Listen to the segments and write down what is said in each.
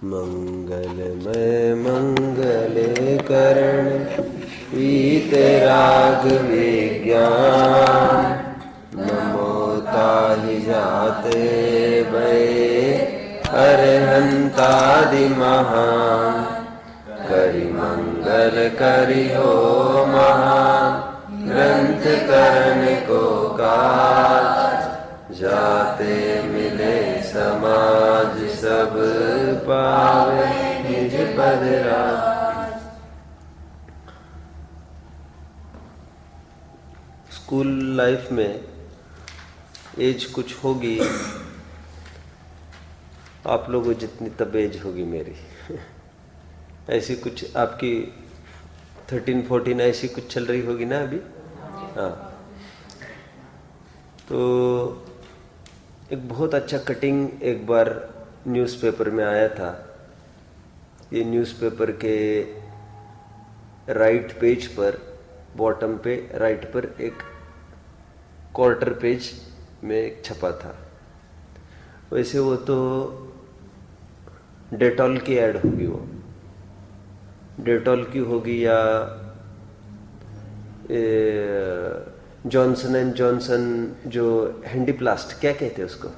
मंगलमय मंगले करण वीतराग विज्ञान नमो ताहि जाते भये अरहंतादि महान करि मंगल करि हो महान ग्रंथ करण को काज जाते मिले समाज सब पावे निज पद राज। स्कूल लाइफ में एज कुछ होगी आप लोगों जितनी तब एज होगी मेरी ऐसी कुछ आपकी 13-14 ऐसी कुछ चल रही होगी ना अभी। हाँ, तो एक बहुत अच्छा कटिंग एक बार न्यूज़पेपर में आया था। ये न्यूज़पेपर के राइट पेज पर, बॉटम पे राइट पर एक क्वार्टर पेज में एक छपा था। वैसे वो तो डेटॉल की ऐड होगी, वो डेटॉल की होगी या जॉनसन एंड जॉनसन जो हैंडीप्लास्ट क्या कहते हैं उसको,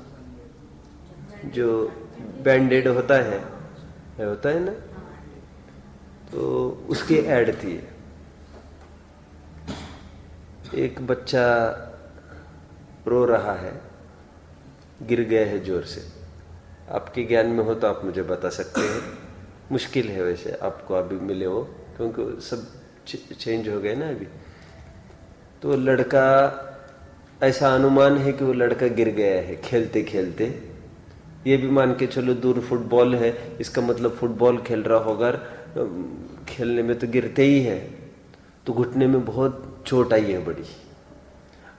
जो बैंडेड होता है ना, तो उसकी ऐड थी। एक बच्चा रो रहा है, गिर गया है जोर से। आपके ज्ञान में हो तो आप मुझे बता सकते हैं। मुश्किल है वैसे आपको अभी मिले हो, क्योंकि सब चेंज हो गए ना अभी। तो लड़का, ऐसा अनुमान है कि वो लड़का गिर गया है खेलते खेलते। ये भी मान के चलो दूर फुटबॉल है, इसका मतलब फुटबॉल खेल रहा होगा, खेलने में तो गिरते ही है, तो घुटने में बहुत चोट आई है बड़ी।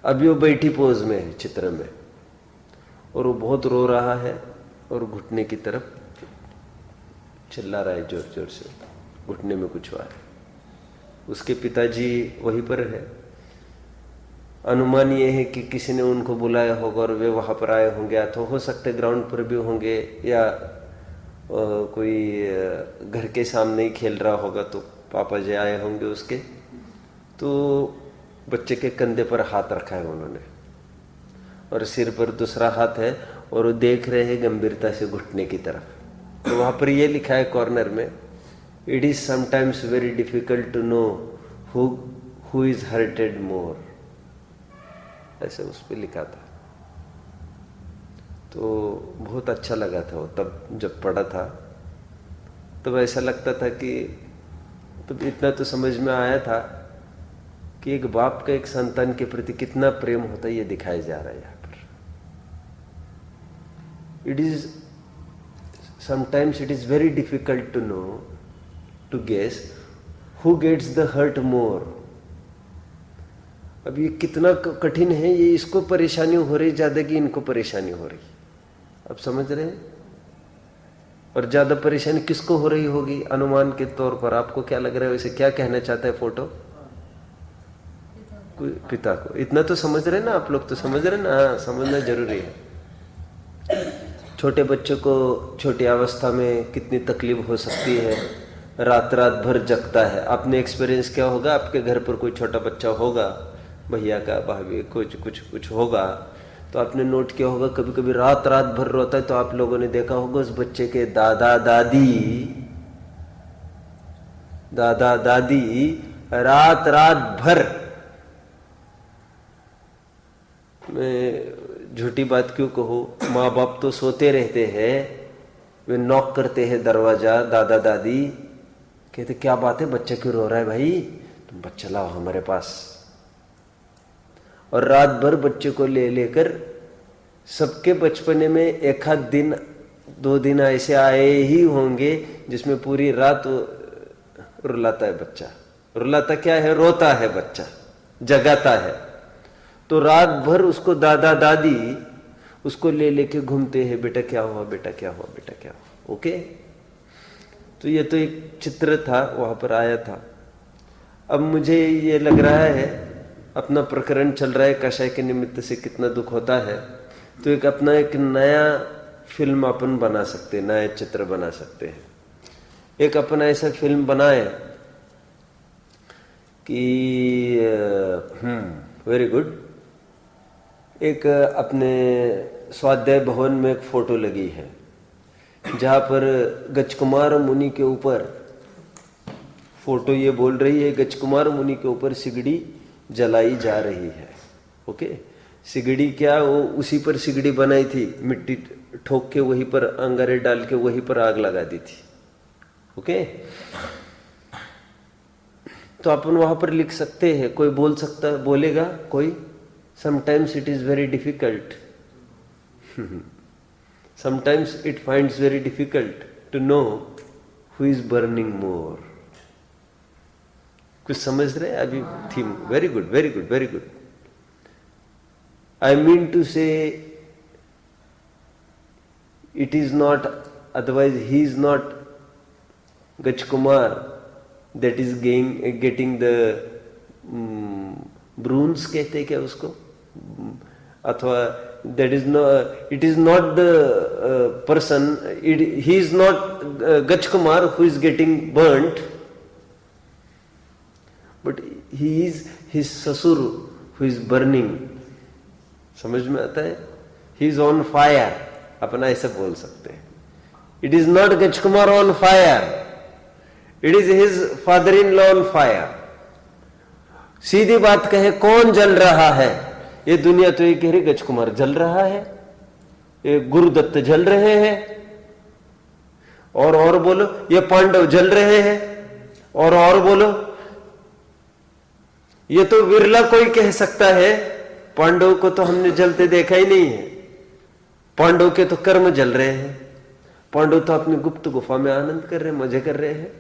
अभी वो बैठी पोज में है चित्र में, और वो बहुत रो रहा है और घुटने की तरफ चिल्ला रहा है जोर जोर से, घुटने में कुछ हुआ है। उसके पिताजी वहीं पर है। अनुमान ये है कि किसी ने उनको बुलाया होगा और वे वहाँ पर आए होंगे, तो हो सकते ग्राउंड पर भी होंगे, या कोई घर के सामने ही खेल रहा होगा, तो पापा जी आए होंगे उसके। तो बच्चे के कंधे पर हाथ रखा है उन्होंने, और सिर पर दूसरा हाथ है, और वो देख रहे हैं गंभीरता से घुटने की तरफ। तो वहाँ पर ये लिखा है कॉर्नर में, it is sometimes very difficult to know who is hurted more, ऐसे उस पर लिखा था। तो बहुत अच्छा लगा था वो, तब जब पढ़ा था तब ऐसा लगता था कि, तब इतना तो समझ में आया था कि एक बाप का एक संतान के प्रति कितना प्रेम होता है, ये दिखाया जा रहा है यहाँ पर। It is sometimes it is very difficult to know, to guess who gets the hurt more. अब ये कितना कठिन है, ये इसको परेशानी हो रही ज्यादा कि इनको परेशानी हो रही, अब समझ रहे हैं। और ज्यादा परेशानी किसको हो रही होगी अनुमान के तौर पर? आपको क्या लग रहा है वैसे, क्या कहना चाहता है फोटो? पिता को। इतना तो समझ रहे ना आप लोग, तो समझ रहे ना? हाँ, समझना जरूरी है। छोटे बच्चों को छोटी अवस्था में कितनी तकलीफ हो सकती है, रात रात भर जगता है। आपने एक्सपीरियंस किया होगा, आपके घर पर कोई छोटा बच्चा होगा, भैया का, भाभी, कुछ होगा, तो आपने नोट किया होगा कभी कभी रात रात भर रोता है। तो आप लोगों ने देखा होगा उस बच्चे के दादा दादी रात रात भर, मैं झूठी बात क्यों कहूँ, माँ बाप तो सोते रहते हैं, वे नॉक करते हैं दरवाजा, दादा दादी कहते क्या बात है, बच्चा क्यों रो रहा है भाई, तुम बच्चा लाओ हमारे पास। और रात भर बच्चे को ले लेकर, सबके बचपने में एक आध दिन 2 दिन ऐसे आए ही होंगे जिसमें पूरी रात रुलाता है बच्चा। रुलाता क्या है, रोता है बच्चा, जगाता है। तो रात भर उसको दादा दादी उसको ले लेके घूमते हैं, बेटा क्या हुआ, बेटा क्या हुआ, बेटा क्या हुआ। ओके, तो ये तो एक चित्र था, वहां पर आया था। अब मुझे ये लग रहा है, अपना प्रकरण चल रहा है कषाय के निमित्त से, कितना दुख होता है। तो एक अपना एक नया फिल्म अपन बना सकते हैं, नए चित्र बना सकते हैं। एक अपन ऐसा फिल्म बनाए कि वेरी गुड, एक अपने स्वाध्याय भवन में एक फोटो लगी है जहां पर गजकुमार मुनि के ऊपर फोटो ये बोल रही है, गजकुमार मुनि के ऊपर सिगड़ी जलाई जा रही है। ओके, सिगड़ी क्या, वो उसी पर सिगड़ी बनाई थी, मिट्टी ठोक के वहीं पर अंगारे डाल के वहीं पर आग लगा दी थी। ओके, तो अपन वहां पर लिख सकते हैं, कोई बोल सकता, बोलेगा कोई, sometimes it is very difficult, sometimes it finds very difficult to know who is burning more. कुछ समझ रहे अभी theme? Very good, very good, very good. I mean to say, it is not, otherwise he is not Gajkumar that is getting the bruins कहते क्या उसको, अथवा that is not, it is not the person, he is not Gajkumar who is getting burnt, but he is his ससुर who is burning। समझ में आता है? He is on fire, अपना ऐसे बोल सकते हैं। It is not Gajkumar on fire, it is his father in law on fire. सीधी बात कहे, कौन जल रहा है? ये दुनिया तो ये कह रही गजकुमार जल रहा है, ये गुरुदत्त जल रहे हैं, और बोलो ये पांडव जल रहे हैं, और बोलो ये तो विरला कोई कह सकता है। पांडव को तो हमने जलते देखा ही नहीं है, पांडव के तो कर्म जल रहे हैं, पांडव तो अपनी गुप्त गुफा में आनंद कर रहे हैं, मजे कर रहे हैं।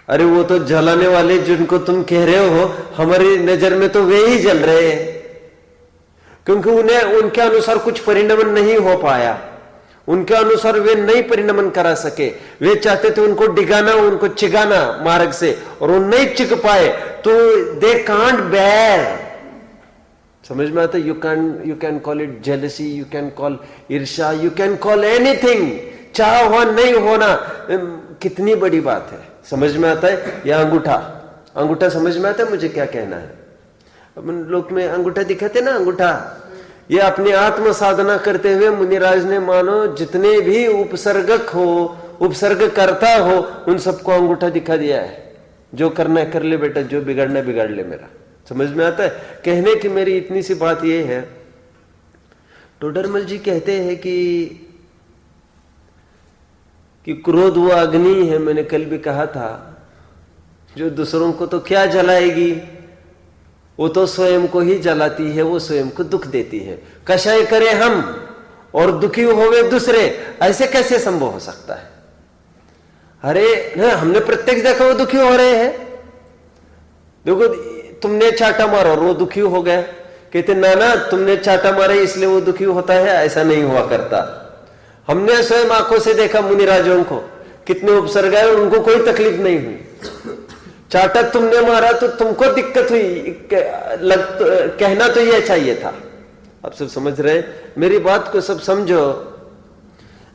अरे वो तो जलाने वाले जिनको तुम कह रहे हो, हमारी नजर में तो वे ही जल रहे हैं, क्योंकि उन्हें उनके अनुसार कुछ परिणमन नहीं हो पाया, उनके अनुसार वे नहीं परिणमन करा सके। वे चाहते थे उनको डिगाना, उनको चिगाना मार्ग से, और वो नहीं चिक पाए, तो दे कांट बेयर। समझ में आता है? You can call it jealousy, you can call ईर्ष्या, यू कैन कॉल एनीथिंग। चाह हुआ नहीं होना कितनी बड़ी बात है। समझ में आता है? या अंगूठा समझ में आता है मुझे क्या कहना है? अपन लोग में अंगूठा दिखाते ना, अंगूठा, ये अपनी आत्म साधना करते हुए मुनिराज ने मानो जितने भी उपसर्गक हो, उपसर्ग करता हो, उन सबको अंगूठा दिखा दिया है। जो करना है कर ले बेटा, जो बिगाड़ना है बिगाड़ ले मेरा। समझ में आता है? कहने की मेरी इतनी सी बात यह है, टोडरमल जी कहते हैं कि क्रोध वो अग्नि है, मैंने कल भी कहा था, जो दूसरों को तो क्या जलाएगी, वो तो स्वयं को ही जलाती है, वो स्वयं को दुख देती है। कषाय करे हम और दुखी होवे दूसरे, ऐसे कैसे संभव हो सकता है? अरे हमने प्रत्यक्ष देखा वो दुखी हो रहे हैं। देखो तुमने चाटा मारा और वो दुखी हो गए, कहते ना तुमने चाटा मारा इसलिए वो दुखी होता है, ऐसा नहीं हुआ करता। हमने स्वयं आंखों से देखा मुनिराजों को, कितने उपसर्ग आए, उनको कोई तकलीफ नहीं हुई। चाटा तुमने मारा तो तुमको दिक्कत हुई, कहना तो यह चाहिए था। आप सब समझ रहे मेरी बात को? सब समझो।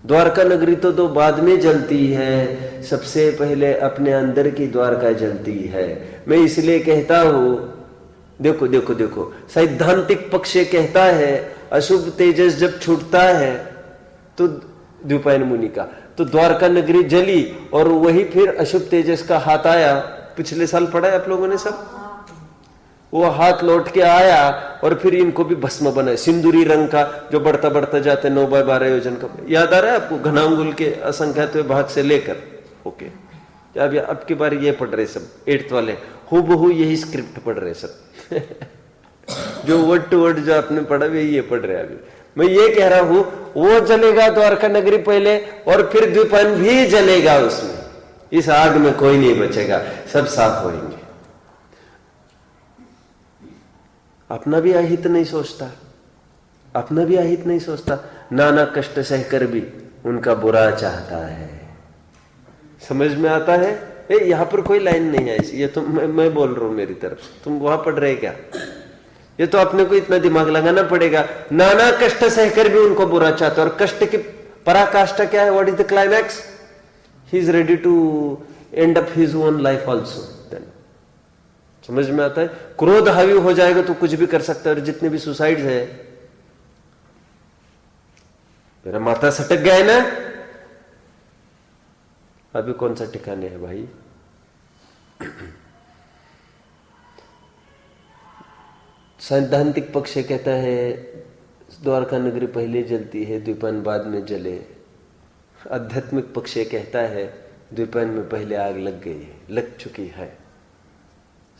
द्वारका नगरी तो दो बाद में जलती है, सबसे पहले अपने अंदर की द्वारका जलती है। मैं इसलिए कहता हूं, देखो देखो देखो, सैद्धांतिक पक्ष कहता है अशुभ तेजस जब छूटता है तो द्विपायन मुनि का, तो द्वारका नगरी जली और वही फिर अशुभ तेजस का हाथ आया। पिछले साल पढ़ा है आप लोगों ने सब, वो हाथ लौट के आया और फिर इनको भी भस्म बनाए, सिंदूरी रंग का, जो बढ़ता बढ़ता जाते 9x12 योजन का। याद आ रहा है आपको? घनांगुल के असंख्यात भाग से लेकर। ओके, अब की बार ये पढ़ रहे सब 8th वाले, हूबहू यही स्क्रिप्ट पढ़ रहे सब जो वर्ड टू वर्ड जो आपने पढ़ा वे ये पढ़ रहे। अभी मैं ये कह रहा हूं, वो जलेगा द्वारका नगरी पहले, और फिर द्वीपायन भी जलेगा उसमें। इस आग में कोई नहीं बचेगा, सब साफ होंगे। अपना भी अहित नहीं सोचता, अपना भी अहित नहीं सोचता, नाना कष्ट सहकर भी उनका बुरा चाहता है। समझ में आता है? यहां पर कोई लाइन नहीं है, ये तो मैं बोल रहा हूं मेरी तरफ से, तुम वहां पढ़ रहे क्या? ये तो अपने को इतना दिमाग लगाना पड़ेगा। नाना कष्ट सहकर भी उनको बुरा चाहता है, और कष्ट की पराकाष्ठा क्या है? What is the climax? He is ready to end up his own life also. Then समझ में आता है? क्रोध हावी हो जाएगा तो कुछ भी कर सकता है। और जितने भी सुसाइड्स है, मेरा माथा सटक गया है ना, अभी कौन सा ठिकाने है भाई? सैद्धांतिक पक्ष कहता है द्वारका नगरी पहले जलती है, द्वीपायन बाद में जले। आध्यात्मिक पक्ष कहता है द्वीपायन में पहले आग लग गई है, लग चुकी है।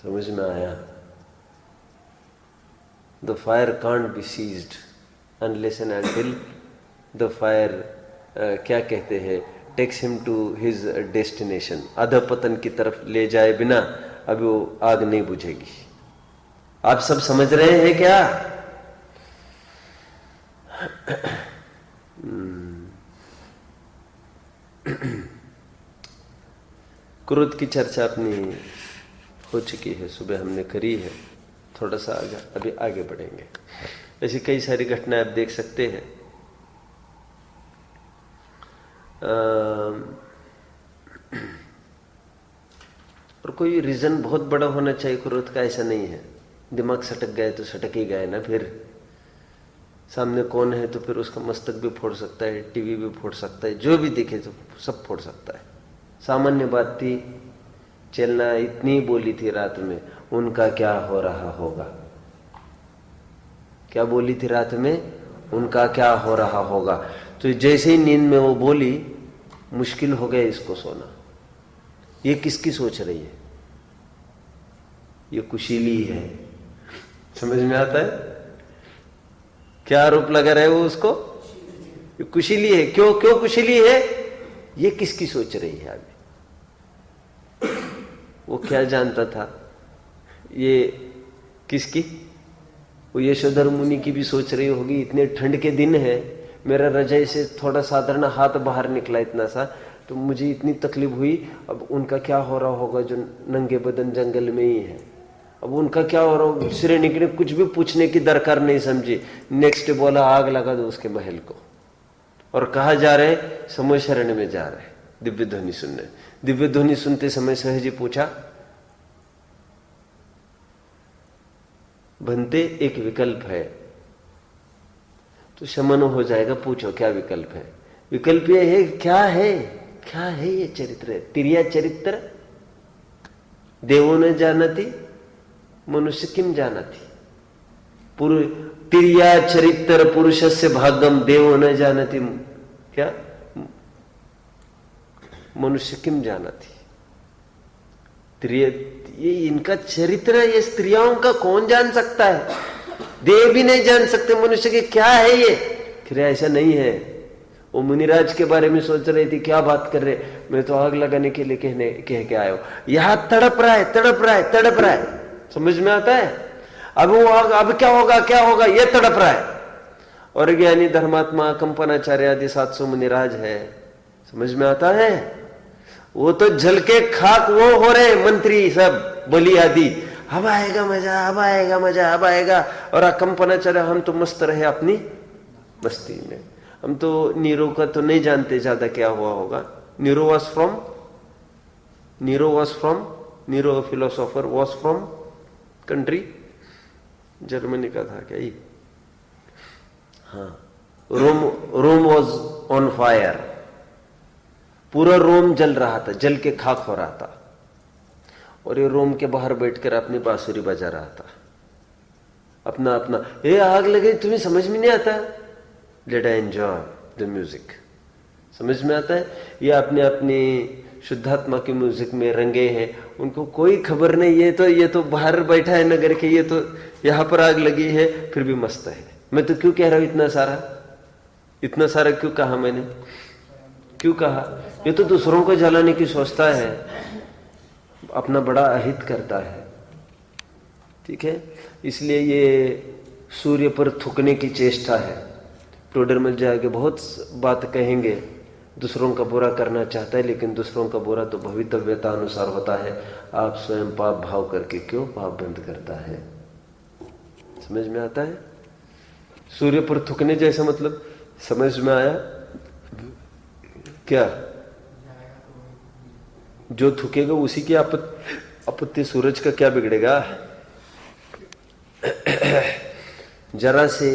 समझ में आया? The fire can't be ceased unless and until the fire क्या कहते हैं, takes him to his destination. अधपतन की तरफ ले जाए बिना अभी वो आग नहीं बुझेगी। आप सब समझ रहे हैं क्या? क्रोध की चर्चा अपनी हो चुकी है, सुबह हमने करी है। थोड़ा सा अभी आगे बढ़ेंगे। ऐसी कई सारी घटनाएं आप देख सकते हैं। और कोई रीजन बहुत बड़ा होना चाहिए क्रोध का, ऐसा नहीं है। दिमाग सटक गए तो सटक ही गए ना। फिर सामने कौन है तो फिर उसका मस्तक भी फोड़ सकता है, टीवी भी फोड़ सकता है, जो भी दिखे तो सब फोड़ सकता है। सामान्य बात थी, चलना इतनी बोली थी रात में, उनका क्या हो रहा होगा। क्या बोली थी रात में? उनका क्या हो रहा होगा। तो जैसे ही नींद में वो बोली, मुश्किल हो गया इसको सोना। ये किसकी सोच रही है? ये कुशीली है। समझ में आता है? क्या आरोप लगा रहे वो उसको? ये कुशीली है। क्यों क्यों कुशीली है? ये किसकी सोच रही है अभी? वो क्या जानता था ये किसकी? वो यशोधर मुनि की भी सोच रही होगी। इतने ठंड के दिन है, मेरा रजाई से थोड़ा साधारण हाथ बाहर निकला इतना सा, तो मुझे इतनी तकलीफ हुई। अब उनका क्या हो रहा होगा जो नंगे बदन जंगल में ही है। अब उनका क्या हो रहा होगा, सिरे निकले, कुछ भी पूछने की दरकार नहीं समझी। नेक्स्ट बोला आग लगा दो उसके महल को। और कहा जा रहे? समय शरण में जा रहे, दिव्य ध्वनि सुनने। दिव्य ध्वनि सुनते समय सहज जी पूछा, बनते एक विकल्प है तो शमन हो जाएगा। पूछो क्या विकल्प है? विकल्प ये है, क्या है? क्या है ये चरित्र? तिरिया चरित्र देवो न जानती, मनुष्य किम जानती। तिरिया चरित्र पुरुषस्य भागम देवो न जानती, क्या मनुष्य किम जानती। ये इनका चरित्र, ये स्त्रियों का कौन जान सकता है? देव भी नहीं जान सकते मनुष्य के क्या है ये। फिर ऐसा नहीं है। वो मुनिराज के बारे में सोच रही थी, क्या बात कर रहे, मैं तो आग लगाने के लिए कह के आया हूं। यहां तड़प रहा है, तड़प रहा है, तड़प रहा है। समझ में आता है? अब वो अब क्या होगा, क्या होगा, ये तड़प रहा है। और ज्ञानी धर्मात्मा कंपनाचार्य आदि 700 मुनिराज है। समझ में आता है? वो तो जल के खाक वो हो रहे मंत्री सब, बलि आदि। अब आएगा मजा, अब आएगा मजा, अब आएगा। और कंपनाचार्य हम तो मस्त रहे अपनी मस्ती में। हम तो नीरो का तो नहीं जानते ज्यादा क्या हुआ होगा। Nero philosopher was from country, Germany का था क्या ये? हाँ, रोम वॉज ऑन फायर। पूरा रोम जल रहा था, जल के खाक हो रहा था। और ये रोम के बाहर बैठकर अपनी बांसुरी बजा रहा था अपना अपना। ये आग लगे, तुम्हें समझ में नहीं आता? Let I enjoy the music. समझ में आता है? ये अपने अपनी शुद्धात्मा की म्यूजिक में रंगे हैं। उनको कोई खबर नहीं। ये तो बाहर बैठा है नगर के, ये तो यहां पर आग लगी है फिर भी मस्त है। मैं तो क्यों कह रहा हूं इतना सारा क्यों कहा मैंने? क्यों कहा? ये तो दूसरों को जलाने की सोचता है, अपना बड़ा अहित करता है। ठीक है, इसलिए ये सूर्य पर थूकने की चेष्टा है। टोडर में जाके बहुत बात कहेंगे, दूसरों का बुरा करना चाहता है, लेकिन दूसरों का बुरा तो भवितव्यता अनुसार होता है। आप स्वयं पाप भाव करके क्यों पाप बंद करता है? समझ में आता है? सूर्य पर थूकने जैसा मतलब समझ में आया? क्या? जो थूकेगा उसी की आपत्ति, सूरज का क्या बिगड़ेगा? जरा से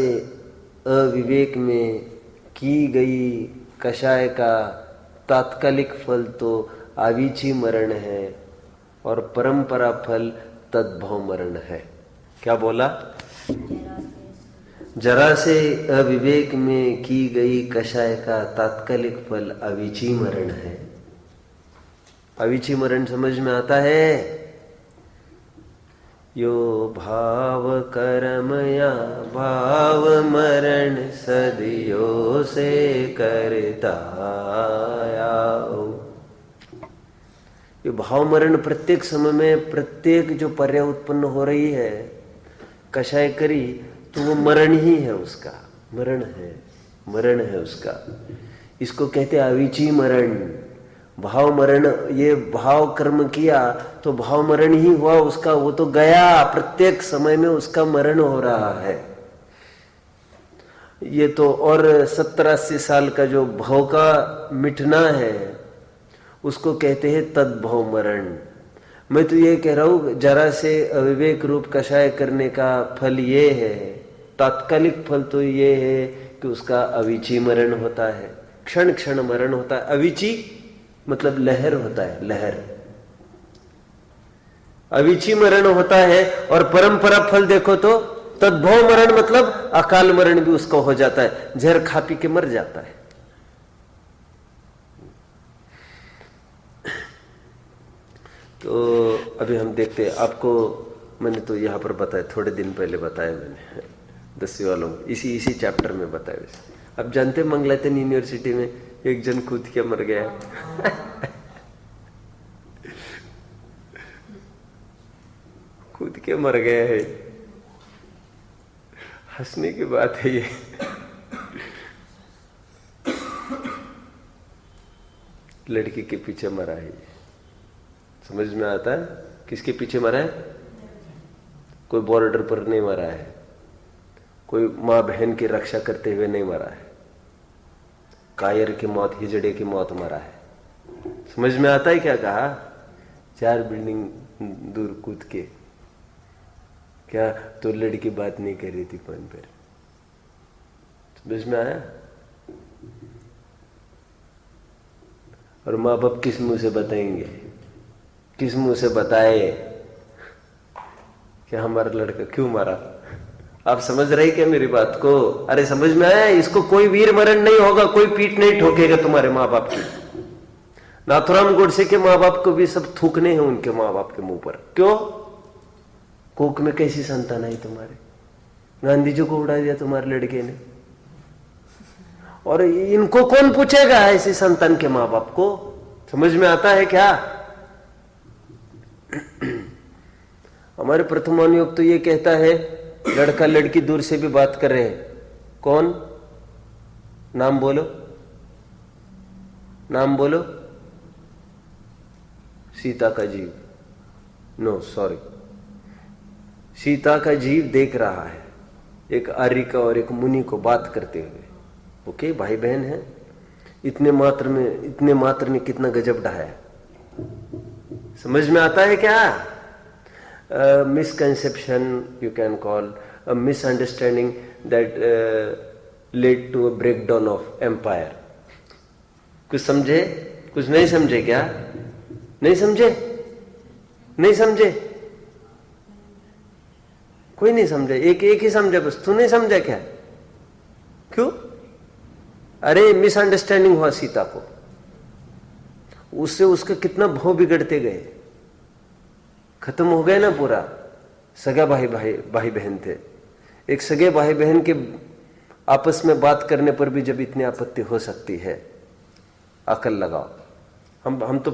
अविवेक में की गई कषाय का तात्कालिक फल तो आवीची मरण है और परंपरा फल तद्भव मरण है। क्या बोला? जरा से अविवेक में की गई कषाय का तात्कालिक फल अवीची मरण है। अवीची मरण समझ में आता है? यो भाव कर्मया भाव मरण सदियों से करता आओ। ये भाव मरण प्रत्येक समय में, प्रत्येक जो पर्या उत्पन्न हो रही है, कषाय करी तो वो मरण ही है उसका, मरण है उसका। इसको कहते अवीची मरण, भाव मरण। ये भाव कर्म किया तो भाव मरण ही हुआ उसका, वो तो गया, प्रत्येक समय में उसका मरण हो रहा है। ये तो और 70-80 साल का जो भाव का मिटना है उसको कहते हैं तद्भव मरण। मैं तो ये कह रहा हूं, जरा से अविवेक रूप कषाय करने का फल ये है, तात्कालिक फल तो ये है कि उसका अवीची मरण होता है, क्षण क्षण मरण होता है। अवीची मतलब लहर होता है, लहर, अवीची मरण होता है। और परंपरा फल देखो तो तद्भव मरण मतलब अकाल मरण भी उसका हो जाता है, जहर खा पी के मर जाता है। तो अभी हम देखते हैं, आपको मैंने तो यहां पर बताया, थोड़े दिन पहले बताया मैंने 10वीं वालों में, इसी चैप्टर में बताया। अब जानते मंगलातन यूनिवर्सिटी में एक जन कूद के मर गया कूद के मर गया है। हंसने की बात है ये। लड़की के पीछे मरा है। समझ में आता है किसके पीछे मरा है? कोई बॉर्डर पर नहीं मरा है, कोई माँ बहन की रक्षा करते हुए नहीं मरा है, कायर की मौत, हिजड़े की मौत मरा है। समझ में आता है क्या कहा? 4 बिल्डिंग दूर कूद के। क्या तो लड़की बात नहीं कर रही थी फोन पर? समझ में आया? और माँ बाप किस मुंह से बताएंगे, किस मुंह से बताए कि हमारा लड़का क्यों मरा? आप समझ रहे क्या मेरी बात को? अरे समझ में आया? इसको कोई वीर मरण नहीं होगा, कोई पीठ नहीं ठोकेगा तुम्हारे माँ बाप की। नाथुराम गोडसे के माँ बाप को भी सब थूकने हैं उनके माँ बाप के मुंह पर। क्यों? कोक में कैसी संतान आई तुम्हारे? गांधी जी को उड़ा दिया तुम्हारे लड़के ने। और इनको कौन पूछेगा ऐसी संतान के माँ बाप को? समझ में आता है क्या? हमारे प्रथमानुयोग तो ये कहता है लड़का लड़की दूर से भी बात कर रहे हैं। कौन? नाम बोलो, नाम बोलो। सीता का जीव, नो सॉरी, सीता का जीव देख रहा है एक आर्य का और एक मुनि को बात करते हुए। ओके, भाई बहन है, इतने मात्र ने कितना गजब ढाया। समझ में आता है क्या? Misconception you can call, a misunderstanding that led to a breakdown of empire. कुछ समझे? कुछ नहीं समझे क्या? नहीं समझे? नहीं समझे? कोई नहीं समझे? एक ही समझे बस। तू नहीं समझा क्या? क्यों? अरे मिसअंडरस्टैंडिंग हुआ सीता को, उससे उसका कितना भाव बिगड़ते गए, खत्म हो गए ना पूरा। सगा भाई बहन थे, एक सगे भाई बहन के आपस में बात करने पर भी जब इतनी आपत्ति हो सकती है, अकल लगाओ। हम तो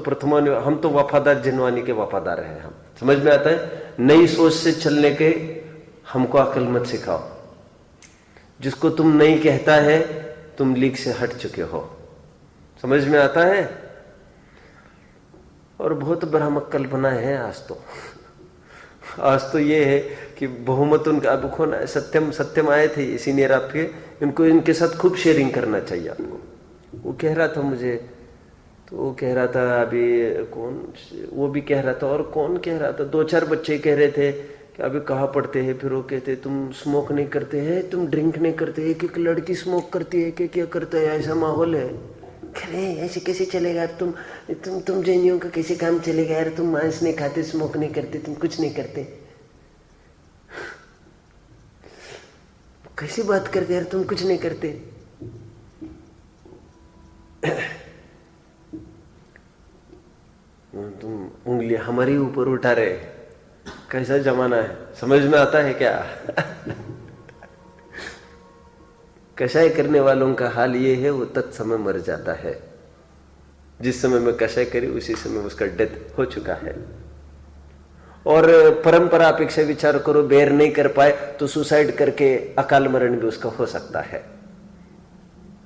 हम तो वफादार जिनवानी के वफादार हैं। हम समझ में आता है? नई सोच से चलने के हमको अकल मत सिखाओ। जिसको तुम नहीं कहता है तुम लीक से हट चुके हो। समझ में आता है? और बहुत भ्रामक कल्पना है आज तो ये है कि बहुमत उनका अब खोना है। सत्यम आए थे सीनियर आपके, इनको इनके साथ खूब शेयरिंग करना चाहिए आपको। वो कह रहा था मुझे तो वो कह रहा था, अभी कौन, वो भी कह रहा था और कौन कह रहा था, 2-4 बच्चे कह रहे थे कि अभी कहाँ पढ़ते हैं, फिर वो कहते तुम स्मोक नहीं करते हैं, तुम ड्रिंक नहीं करते, एक एक लड़की स्मोक करती है, एक एक क्या करता है, ऐसा माहौल है। कह रहे ऐसे कैसे चलेगा यार, तुम जैनियों का कैसे काम चलेगा यार, तुम मांस नहीं खाते, स्मोक नहीं करते, तुम कुछ नहीं करते, कैसी बात करते यार, तुम कुछ नहीं करते। तुम उंगली हमारी ऊपर उठा रहे, कैसा जमाना है, समझ में आता है क्या? कषाय करने वालों का हाल ये है, वो तत्समय मर जाता है। जिस समय में कषाय करी उसी समय उसका डेथ हो चुका है। और परंपरा अपेक्षा विचार करो, बेर नहीं कर पाए तो सुसाइड करके अकाल मरण भी उसका हो सकता है।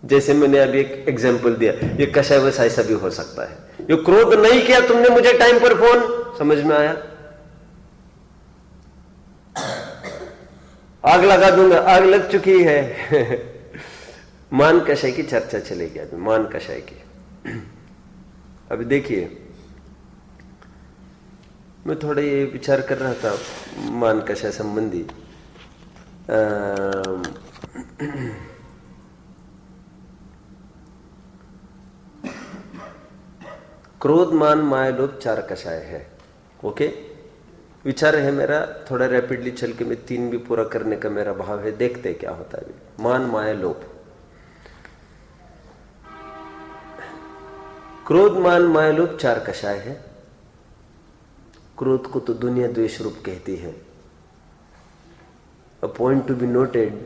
जैसे मैंने अभी एक एग्जाम्पल दिया, ये कषाय वसाय ऐसा भी हो सकता है। ये क्रोध नहीं किया तुमने मुझे टाइम पर फोन, समझ में आया, आग लगा दूंगा, आग लग चुकी है। मान कषाय की चर्चा चलेगी अभी, मान कषाय की। अभी देखिए, मैं थोड़ा ये विचार कर रहा था मान कषाय संबंधी। क्रोध, मान, माया, लोभ 4 कषाय है। ओके, विचार है मेरा, थोड़ा रैपिडली चल के मैं 3 भी पूरा करने का मेरा भाव है, देखते क्या होता है। मान, माया, लोभ, क्रोध, मान, माया, लोभ 4 कषाय है। क्रोध को तो दुनिया द्वेष रूप कहती है। A point to be noted,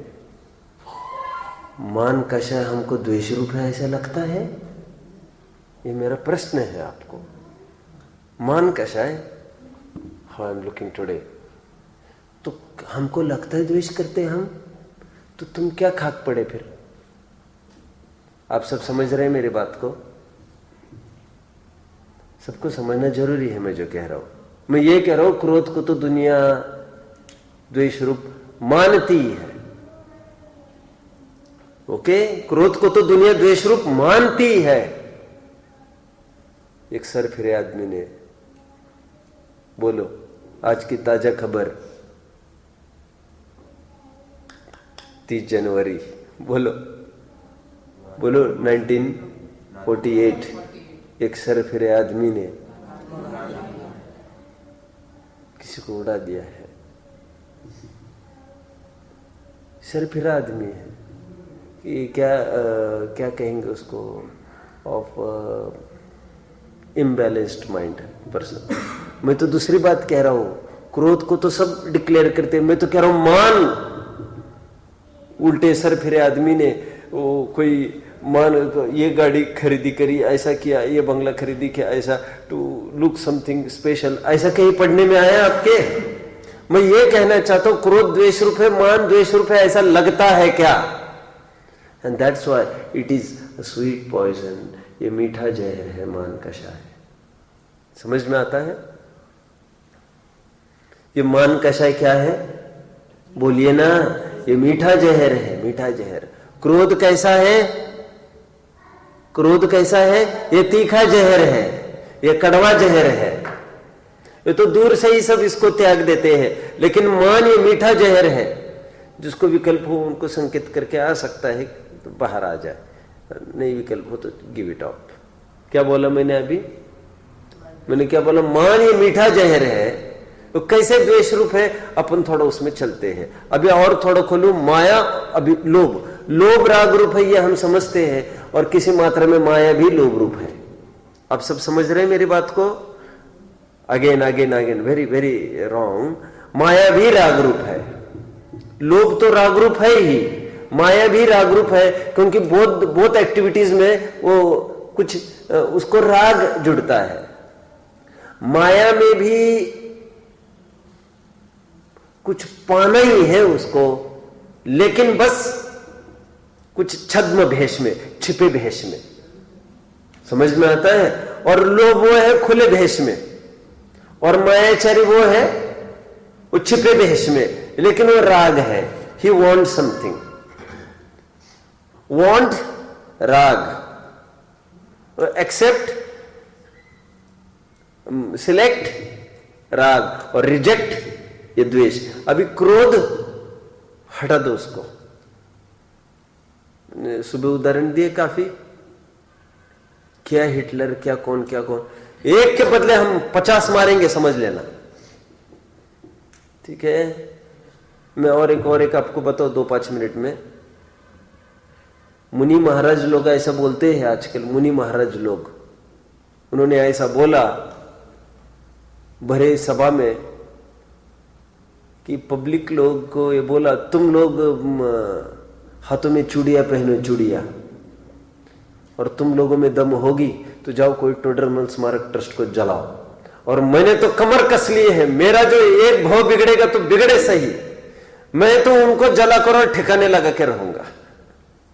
मान कषाय हमको द्वेष रूप है ऐसा लगता है? ये मेरा प्रश्न है आपको। मान कषाय, how I am looking today, तो हमको लगता है द्वेष करते हैं हम, तो तुम क्या खाक पड़े फिर? आप सब समझ रहे हैं मेरी बात को? सबको समझना जरूरी है मैं जो कह रहा हूं। मैं ये कह रहा हूं, क्रोध को तो दुनिया द्वेष रूप मानती है। ओके, क्रोध को तो दुनिया द्वेष रूप मानती है। एक सर फिरे आदमी ने, बोलो आज की ताजा खबर, 30 जनवरी, बोलो बोलो 1948, एक सर फिरे आदमी ने किसी को उड़ा दिया है। सर फिरा आदमी है कि क्या कहेंगे उसको, ऑफ इम्बैलेंस्ड माइंड पर्सन। मैं तो दूसरी बात कह रहा हूं, क्रोध को तो सब डिक्लेयर करते हैं, मैं तो कह रहा हूं मान। उल्टे सर फिरे आदमी ने वो कोई मान, ये गाड़ी खरीदी करी, ऐसा किया, ये बंगला खरीदी किया, ऐसा टू लुक समथिंग स्पेशल, ऐसा कहीं पढ़ने में आया आपके? मैं ये कहना चाहता हूं, क्रोध द्वेष रूप है, मान द्वेष रूप है, ऐसा लगता है क्या? And that's why it is a sweet poison. ये मीठा जहर है मान कषाय। समझ में आता है? ये मान कषाय क्या है? बोलिए ना, ये मीठा जहर है, मीठा जहर। क्रोध कैसा है? क्रोध कैसा है? ये तीखा जहर है, ये कड़वा जहर है। ये तो दूर से ही सब इसको त्याग देते हैं, लेकिन मान ये मीठा जहर है। जिसको विकल्प हो उनको संकेत करके आ सकता है तो बाहर आ जाए, नहीं विकल्प हो तो गिव इट अप। क्या बोला मैंने अभी? मैंने क्या बोला? मान ये मीठा जहर है। तो कैसे द्वेष रूप है, अपन थोड़ा उसमें चलते हैं। अभी और थोड़ा खोलू, माया, अभी लोभ। लोभ राग रूप है, ये हम समझते हैं, और किसी मात्रा में माया भी लोभ रूप है। आप सब समझ रहे हैं मेरी बात को? Again again again, very very wrong. माया भी राग रूप है। लोभ तो राग रूप है ही, माया भी राग रूप है, क्योंकि बहुत एक्टिविटीज में वो कुछ उसको राग जुड़ता है। माया में भी कुछ पाना ही है उसको, लेकिन बस कुछ छद्म भेष में, छिपे भेष में। समझ में आता है? और लोभ वो है खुले भेष में, और मायाचारी वो है वो छिपे भेष में, लेकिन वो राग है। ही वॉन्ट समथिंग, वॉन्ट राग, एक्सेप्ट सिलेक्ट राग और रिजेक्ट ये द्वेष। अभी क्रोध हटा दो उसको। सुबह उदाहरण दिए काफी, क्या हिटलर, क्या कौन, एक के बदले हम 50 मारेंगे, समझ लेना। ठीक है, मैं और एक आपको बताओ 2-5 मिनट में। मुनि महाराज लोग ऐसा बोलते हैं आजकल, मुनि महाराज लोग, उन्होंने ऐसा बोला भरे सभा में कि पब्लिक लोग को ये बोला, तुम लोग हाथों में चूड़ियां पहनो, चूड़ियां, और तुम लोगों में दम होगी तो जाओ कोई टोडरमल स्मारक ट्रस्ट को जलाओ। और मैंने तो कमर कस ली है, मेरा जो एक भाव बिगड़ेगा तो बिगड़े सही, मैं तो उनको जला कर और ठिकाने लगा के रहूंगा।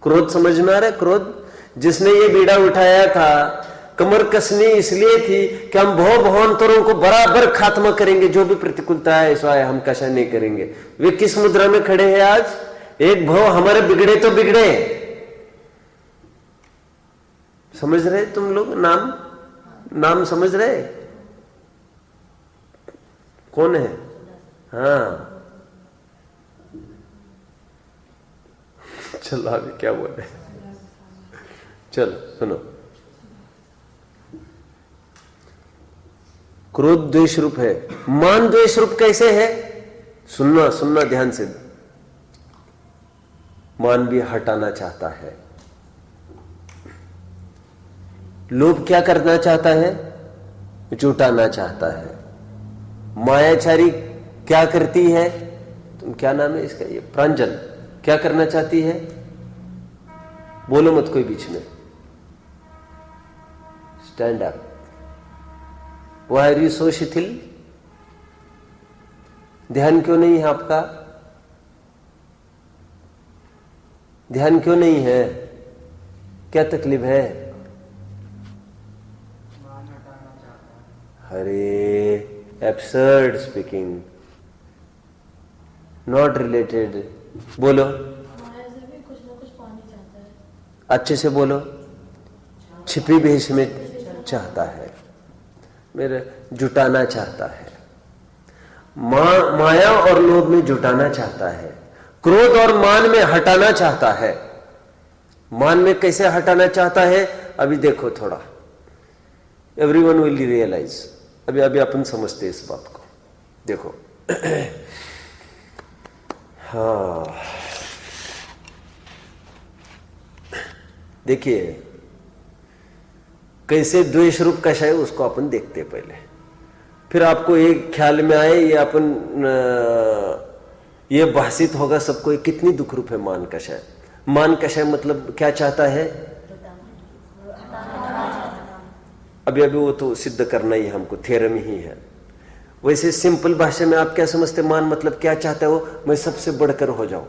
क्रोध समझ में आ रहा है? क्रोध, जिसने ये बीड़ा उठाया था, कमर कसनी इसलिए थी कि हम भव भावांतरों को बराबर खात्मा करेंगे, जो भी प्रतिकूलता है सो हम कशा नहीं करेंगे। वे किस मुद्रा में खड़े हैं आज? एक भाव हमारे बिगड़े तो बिगड़े। समझ रहे तुम लोग? नाम समझ रहे कौन है? हाँ, चलो अभी क्या बोले, चलो सुनो। क्रोध द्वेष रूप है, मान द्वेष रूप कैसे है? सुनना ध्यान से। मान भी हटाना चाहता है। लोभ क्या करना चाहता है? जुटाना चाहता है। मायाचारी क्या करती है? तुम क्या नाम है इसका, ये प्रांजल, क्या करना चाहती है? बोलो मत कोई बीच में, stand up. Why are you so शिथिल? ध्यान क्यों नहीं है आपका? ध्यान क्यों नहीं है? क्या तकलीफ है? अरे एब्सर्ड स्पीकिंग, नॉट रिलेटेड। बोलो, कुछ ना कुछ पानी चाहता है। अच्छे से बोलो। छिपी भेष में चाहता है, मेरे जुटाना चाहता है। माया और लोभ में जुटाना चाहता है, क्रोध और मान में हटाना चाहता है। मान में कैसे हटाना चाहता है? अभी देखो थोड़ा, एवरीवन विल रियलाइज। अभी अपन समझते इस बात को। देखो हाँ, देखिए कैसे द्वेष रूप कशा है उसको अपन देखते हैं पहले, फिर आपको एक ख्याल में आए ये अपन ये भाषित होगा सबको, ये कितनी दुख रूप है मान कशा है। मान कशा है मतलब क्या चाहता है? अभी वो तो सिद्ध करना ही हमको, थ्योरम ही है। वैसे सिंपल भाषा में आप क्या समझते? मान मतलब क्या चाहता है वो? मैं सबसे बढ़कर हो जाऊं,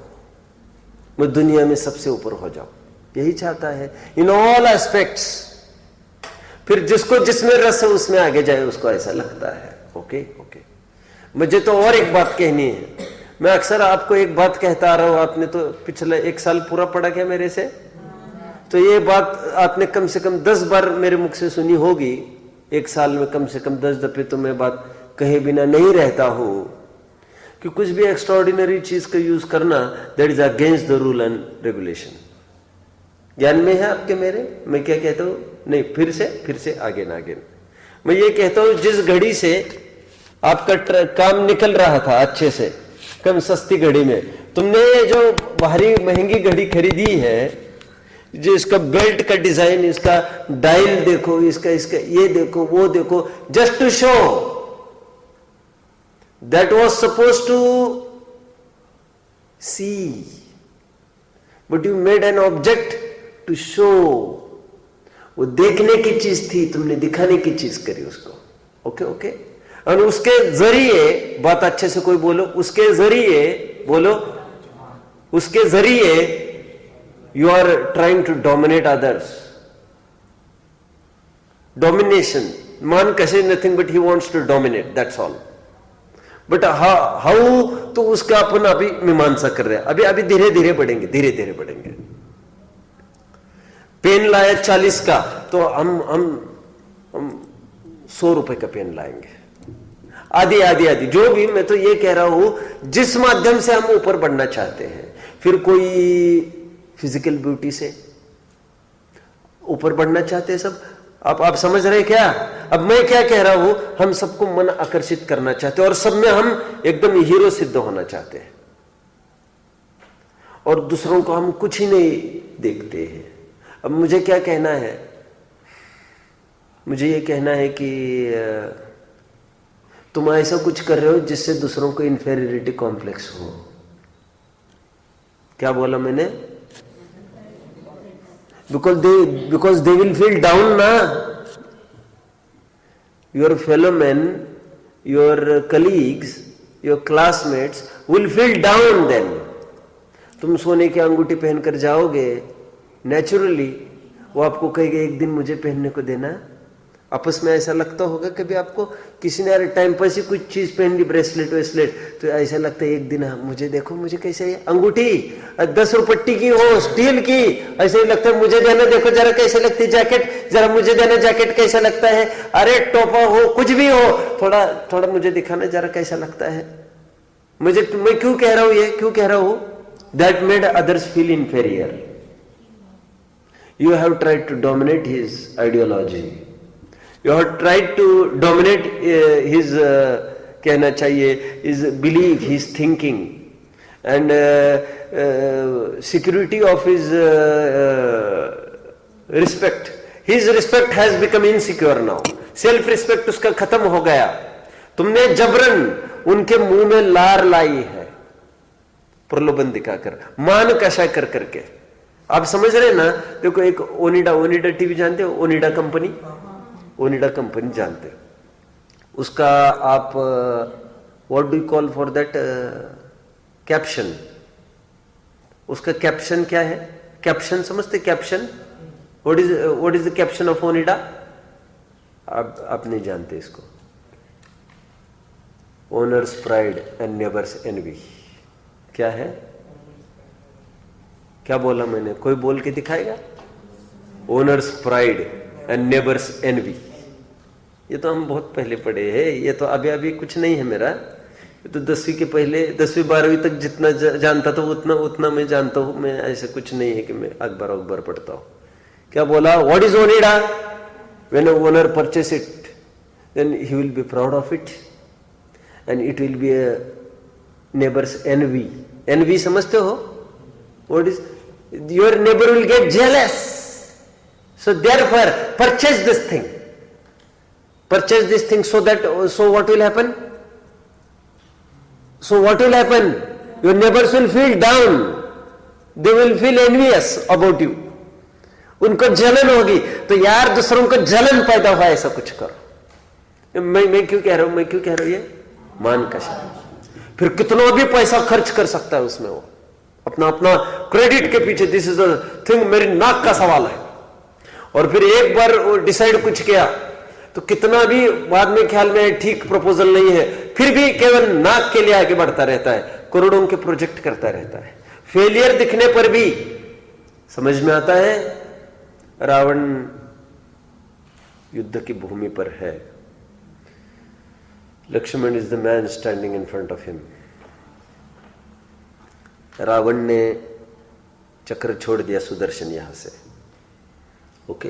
मैं दुनिया में सबसे ऊपर हो जाऊं, यही चाहता है इन ऑल एस्पेक्ट्स। फिर जिसको जिसमें रस है उसमें आगे जाए, उसको ऐसा लगता है। ओके। मुझे तो और एक बात कहनी है। मैं अक्सर आपको एक बात कहता आ रहा हूं, आपने तो पिछले 1 साल पूरा पढ़ा क्या मेरे से? तो ये बात आपने कम से कम 10 बार मेरे मुख से सुनी होगी। 1 साल में कम से कम 10 दफे तो मैं बात कहे बिना नहीं रहता हूं कि कुछ भी एक्स्ट्राऑर्डिनरी चीज का यूज करना that is against the rule and regulation. ज्ञान में है आपके मेरे? मैं क्या कहता हूं? नहीं, फिर से आगे ना आगे। मैं ये कहता हूं जिस घड़ी से आपका काम निकल रहा था अच्छे से, कम सस्ती घड़ी में, तुमने जो भारी महंगी घड़ी खरीदी है, जो इसका बेल्ट का डिजाइन, इसका डायल देखो, इसका ये देखो, वो देखो, just to show that was suppose to see, but you made an object to show. वो देखने की चीज थी, तुमने दिखाने की चीज करी उसको। ओके। और उसके जरिए, बात अच्छे से कोई बोलो, उसके जरिए बोलो, उसके जरिए you are trying to dominate others. Domination. Man कसे nothing but he wants to dominate, that's all. But how तो उसका अपन अभी मीमांसा कर रहे हैं। अभी धीरे धीरे बढ़ेंगे। पेन लाया 40 का, तो हम 100 रुपए का पेन लाएंगे, आदि आदि आदि, जो भी। मैं तो ये कह रहा हूं जिस माध्यम से हम ऊपर बढ़ना चाहते हैं। फिर कोई फिजिकल ब्यूटी से ऊपर बढ़ना चाहते हैं सब। आप समझ रहे हैं क्या? अब मैं क्या कह रहा हूं, हम सबको मन आकर्षित करना चाहते हैं और सब में हम एकदम हीरो सिद्ध होना चाहते हैं, और दूसरों को हम कुछ ही नहीं देखते हैं। अब मुझे क्या कहना है, मुझे ये कहना है कि तुम ऐसा कुछ कर रहे हो जिससे दूसरों को इंफेरियरिटी कॉम्प्लेक्स हो। क्या बोला मैंने? because they will feel down na. Your fellow men, your colleagues, your classmates will feel down then. तुम सोने की अंगूठी पहनकर जाओगे, नेचुरली वो आपको कहेगा एक दिन मुझे पहनने को देना। आपस में ऐसा लगता होगा कभी आपको, किसी ने अरे टाइम पास ही कुछ चीज पहन ली, ब्रेसलेट वेसलेट, तो ऐसा लगता है एक दिन मुझे देखो, मुझे कैसे अंगूठी 10 रुपट्टी की हो, स्टील की, ऐसे ही लगता है मुझे देना, देखो जरा कैसे लगती है जैकेट, जरा मुझे देना जैकेट कैसा लगता है, अरे टोपा हो कुछ भी हो, थोड़ा थोड़ा मुझे दिखाना जरा कैसा लगता है। मैं क्यों कह रहा हूं ये, क्यों कह रहा हूं? That made others feel inferior. You have tried to dominate his ideology, you have tried to dominate his कहना चाहिए his belief, his thinking, and security of his respect. His respect has become insecure now. Self respect उसका खत्म हो गया। तुमने जबरन उनके मुंह में लार लाई है, प्रलोभन दिखाकर, मान कषा कर करके। आप समझ रहे ना? देखो एक ओनिडा टीवी जानते हो? ओनिडा कंपनी जानते हो? उसका आप what do you call for that caption, उसका कैप्शन क्या है? कैप्शन समझते? Caption what is the caption of Onida? आप नहीं जानते इसको। Owner's pride and neighbour's envy. क्या है? क्या बोला मैंने? कोई बोल के दिखाएगा? Owner's pride and neighbour's envy. ये तो हम बहुत पहले पढ़े हैं, ये तो अभी कुछ नहीं है मेरा। ये तो 10वीं के पहले, 10वीं 12वीं तक जितना जानता था उतना मैं जानता हूं। मैं ऐसा कुछ नहीं है कि मैं अखबार पढ़ता हूं। क्या बोला? What is Onida? When a owner purchase it then he will be proud of it and it will be a neighbour's envy. Envy समझते हो? What is? Your neighbour will get jealous, so therefore purchase this thing so what will happen? Your neighbors will feel down, they will feel envious about you, उनको जलन होगी। तो यार दूसरों को जलन पैदा हुआ, ऐसा कुछ करो। मैं क्यों कह रहा हूं ये? मान का शब्द। फिर कितना भी पैसा खर्च कर सकता है उसमें, वो अपना क्रेडिट के पीछे, दिस इज द थिंग, मेरी नाक का सवाल है। और फिर एक बार वो डिसाइड कुछ किया तो कितना भी बाद में ख्याल में ठीक प्रपोजल नहीं है, फिर भी केवल नाक के लिए आगे बढ़ता रहता है, करोड़ों के प्रोजेक्ट करता रहता है। फेलियर दिखने पर भी समझ में आता है रावण युद्ध की भूमि पर है, Lakshman is the man standing in front of him. Ravana ने चक्र छोड़ दिया सुदर्शन यहां से। ओके,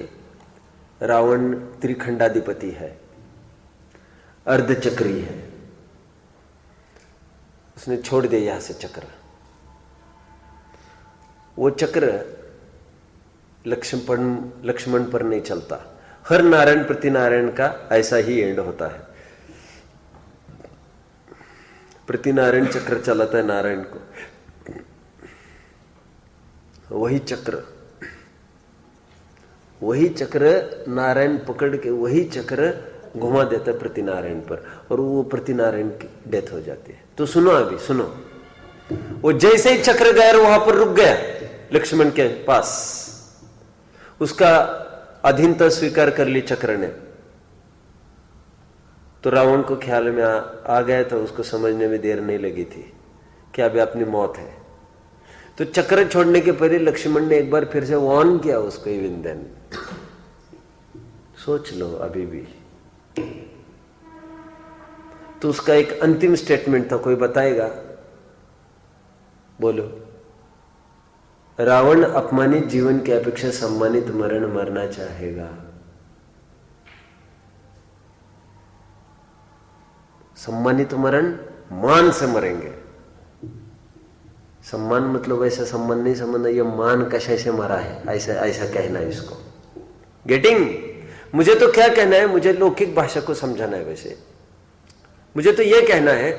रावण त्रिखंडाधिपति है, अर्धचक्री है, उसने छोड़ दिया यहां से चक्र। वो चक्र लक्ष्मण पर नहीं चलता। हर नारायण प्रति नारायण का ऐसा ही एंड होता है। प्रति नारायण चक्र चलाता है नारायण को, वही चक्र नारायण पकड़ के वही चक्र घुमा देता है प्रति नारायण पर, और वो प्रति नारायण की डेथ हो जाती है। तो सुनो, अभी सुनो, वो जैसे ही चक्र गया वहां पर रुक गया लक्ष्मण के पास, उसका अधीनता स्वीकार कर ली चक्र ने। तो रावण को ख्याल में आ गया था, उसको समझने में देर नहीं लगी थी कि अभी अपनी मौत है। तो चक्र छोड़ने के पहले लक्ष्मण ने एक बार फिर से वार्न किया उसको, इवन देन। सोच लो अभी भी तो उसका एक अंतिम स्टेटमेंट था, कोई बताएगा? बोलो। रावण अपमानित जीवन की अपेक्षा सम्मानित मरण मरना चाहेगा। सम्मानित मरण मान से मरेंगे। सम्मान मतलब ऐसा सम्मान नहीं समझना ये मान कशे से मरा है, ऐसा ऐसा कहना है इसको। गेटिंग? मुझे तो क्या कहना है, मुझे लौकिक भाषा को समझाना है। वैसे मुझे तो यह कहना है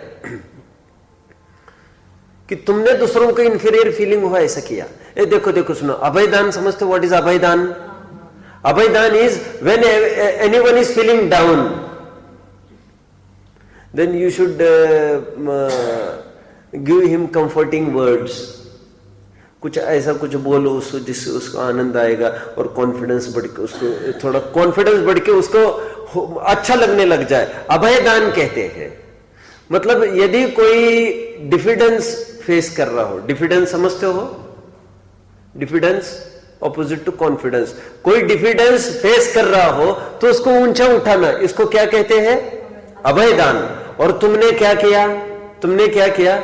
कि तुमने दूसरों को इंफीरियर फीलिंग हुआ ऐसा किया। ए देखो देखो सुनो, अभयदान समझते हो? व्हाट इज अभयदान? अभयदान is when anyone is feeling down, then you should give him comforting words. कुछ ऐसा कुछ बोलो उसको जिससे उसको आनंद आएगा और कॉन्फिडेंस बढ़ के उसको थोड़ा कॉन्फिडेंस बढ़ के उसको अच्छा लगने लग जाए। अभयदान कहते हैं। मतलब यदि कोई डिफिडेंस फेस कर रहा हो, डिफिडेंस समझते हो? Diffidence opposite to confidence. कोई डिफिडेंस फेस कर रहा हो तो उसको ऊंचा उठाना, इसको क्या कहते हैं? अभयदान। और तुमने क्या किया? तुमने क्या किया?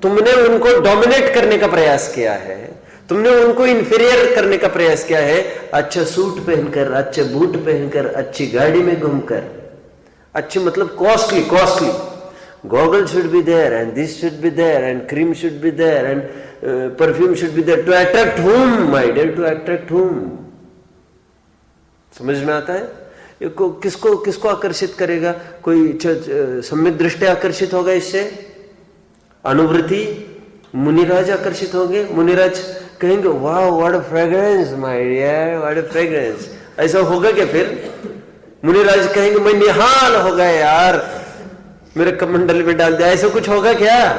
तुमने उनको डोमिनेट करने का प्रयास किया है, तुमने उनको इंफीरियर करने का प्रयास किया है। अच्छा सूट पहनकर, अच्छे बूट पहनकर, अच्छी गाड़ी में घूमकर, अच्छी मतलब costly costly goggle should be there and this should be there and cream should be there and perfume should be there. To attract whom, my dear? To attract whom? समझ में आता है? किसको किसको आकर्षित करेगा? कोई सम्यक दृष्टि आकर्षित होगा इससे, अनुभूति। मुनिराज आकर्षित होंगे, मुनिराज कहेंगे वाह what a fragrance my dear, what a fragrance. ऐसा होगा क्या? फिर मुनिराज कहेंगे मैं निहाल हो गया यार, मेरे कमंडल में डाल दिया। ऐसा कुछ होगा क्या?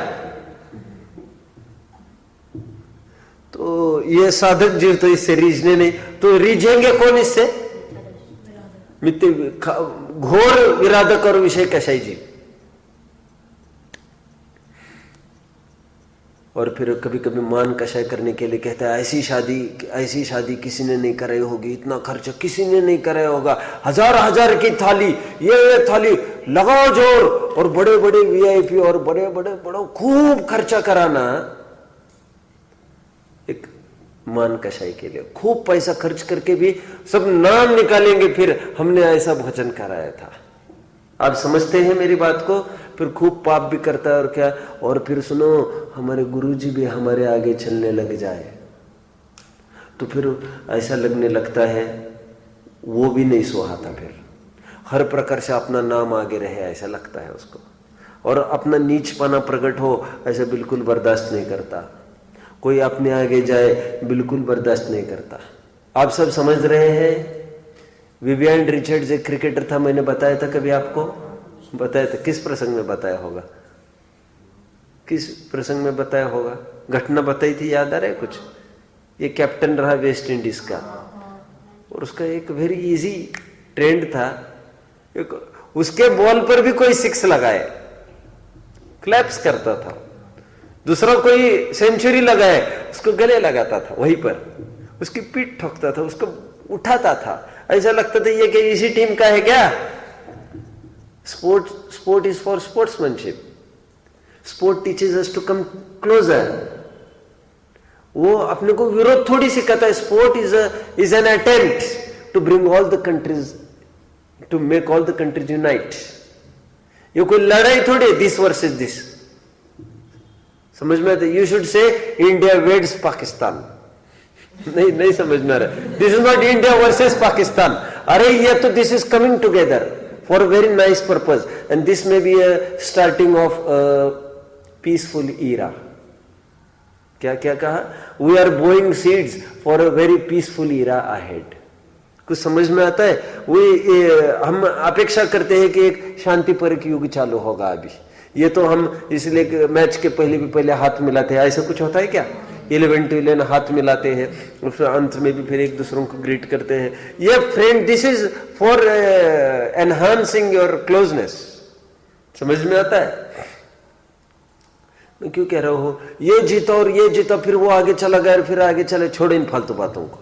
तो ये साधक जीव तो इससे रीझने नहीं, तो रीझेंगे कौन इससे? मित्य घोर विराधक और विषय कषाय जीव। और फिर कभी कभी मान कषाय करने के लिए कहता है ऐसी शादी किसी ने नहीं कराई होगी, इतना खर्च किसी ने नहीं कराया होगा, हजार की थाली, ये थाली लगाओ जोर, और बड़े बड़े वीआईपी और बड़े खूब खर्चा कराना। एक मान कषाय के लिए खूब पैसा खर्च करके भी सब नाम निकालेंगे फिर हमने ऐसा भोजन कराया था। आप समझते हैं मेरी बात को? फिर खूब पाप भी करता है और क्या। और फिर सुनो, हमारे गुरुजी भी हमारे आगे चलने लग जाए तो फिर ऐसा लगने लगता है वो भी नहीं सुहाता। फिर हर प्रकार से अपना नाम आगे रहे ऐसा लगता है उसको, और अपना नीचपना प्रकट हो ऐसा बिल्कुल बर्दाश्त नहीं करता। कोई अपने आगे जाए बिल्कुल बर्दाश्त नहीं करता। आप सब समझ रहे हैं? विवियन रिचर्ड्स एक क्रिकेटर था, मैंने बताया था, कभी आपको बताया था? किस प्रसंग में बताया होगा? किस प्रसंग में बताया होगा? घटना बताई थी, याद आ रहा है कुछ? ये कैप्टन रहा वेस्ट इंडीज का, और उसका एक वेरी इजी ट्रेंड था, उसके बॉल पर भी कोई सिक्स लगाए क्लैप्स करता था, दूसरा कोई सेंचुरी लगाए उसको गले लगाता था, वहीं पर उसकी पीठ ठोकता था, उसको उठाता था। ऐसा लगता था ये कि इसी टीम का है क्या? Sport is for sportsmanship. Sport teaches us to come closer. वो अपने को विरोध थोड़ी सिखाता है। Sport is an attempt to bring all the countries, to make all the countries unite. ये कोई लड़ाई थोड़ी, दिस वर्सेस दिस। समझ में आता? You should say India weds Pakistan. नहीं समझ में आ रहा। This is not India versus Pakistan. अरे ये तो this is coming together for very nice purpose and this may be a starting of peaceful era. क्या क्या कहा? We are sowing seeds for a very peaceful era ahead. कुछ समझ में आता है? हम अपेक्षा करते हैं कि एक शांतिपूर्वक युग चालू होगा अभी। ये तो हम इसलिए मैच के पहले हाथ मिलाते हैं, ऐसा कुछ होता है क्या? 11 to 11 हाथ मिलाते हैं, और फिर अंत में भी फिर एक दूसरों को ग्रीट करते हैं। ये friend, this is for enhancing your closeness. समझ में आता है? मैं क्यों कह रहा हूं ये जीता और ये जीता, फिर वो आगे चला गया, फिर आगे चले। छोड़ो इन फालतू बातों को।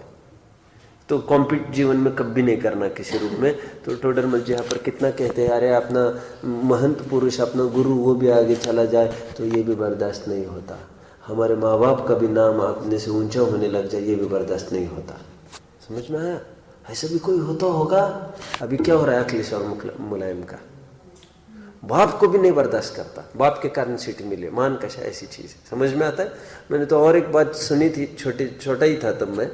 तो कॉम्पीट जीवन में कभी नहीं करना किसी रूप में। तो टोडरमल जी यहाँ पर कितना कहते हैं, अरे अपना महंत पुरुष, अपना गुरु, वो भी आगे चला जाए तो ये भी बर्दाश्त नहीं होता। हमारे माँ बाप का भी नाम अपने से ऊंचा होने लग जाए, ये भी बर्दाश्त नहीं होता। समझ में आया? ऐसा भी कोई होता होगा? अभी क्या हो रहा है अखिलेश और मुलायम का? बाप को भी नहीं बर्दाश्त करता, बाप के कारण सीट मिले, मान कशा ऐसी चीज है। समझ में आता है? मैंने तो और एक बात सुनी थी, छोटा ही था तब मैं,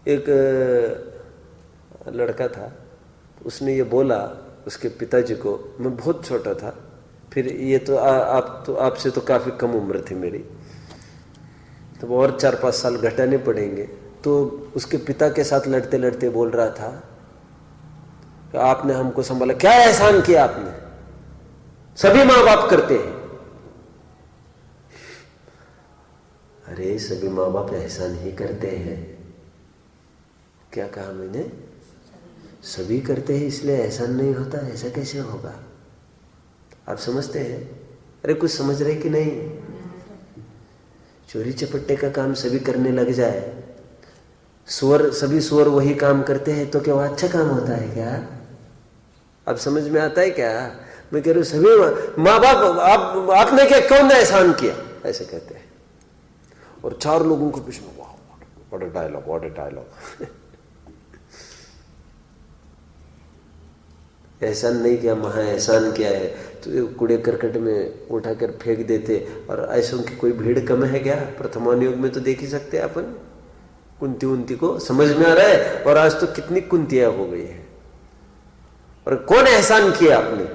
एक लड़का था, उसने ये बोला उसके पिताजी को, मैं बहुत छोटा था, फिर ये तो आपसे तो काफी कम उम्र थी मेरी, तो और 4-5 साल घटाने पड़ेंगे। तो उसके पिता के साथ लड़ते लड़ते बोल रहा था कि आपने हमको संभाला, क्या एहसान किया आपने, सभी माँ बाप करते हैं। अरे सभी माँ बाप एहसान ही करते हैं। क्या कहा मैंने? सभी करते हैं इसलिए एहसान नहीं होता, ऐसा कैसे होगा? आप समझते हैं? अरे कुछ समझ रहे कि नहीं? चोरी चपट्टे का काम सभी करने लग जाए, सभी सुअर वही काम करते हैं, तो क्या वो अच्छा काम होता है क्या? अब समझ में आता है क्या? मैं कह रही हूँ सभी माँ बाप, आपने क्या कौन एहसान किया, ऐसे कहते हैं। और 4 लोगों के पीछे, वाह what a dialogue, what a dialogue. एहसान नहीं किया, महा एहसान किया है, तो कूड़े करकट में उठाकर फेंक देते। और ऐसों की कोई भीड़ कम है क्या? प्रथमान युग में तो देख ही सकते हैं अपन, कुंती को समझ में आ रहा है। और आज तो कितनी कुंतियां हो गई है। और कौन एहसान किया आपने,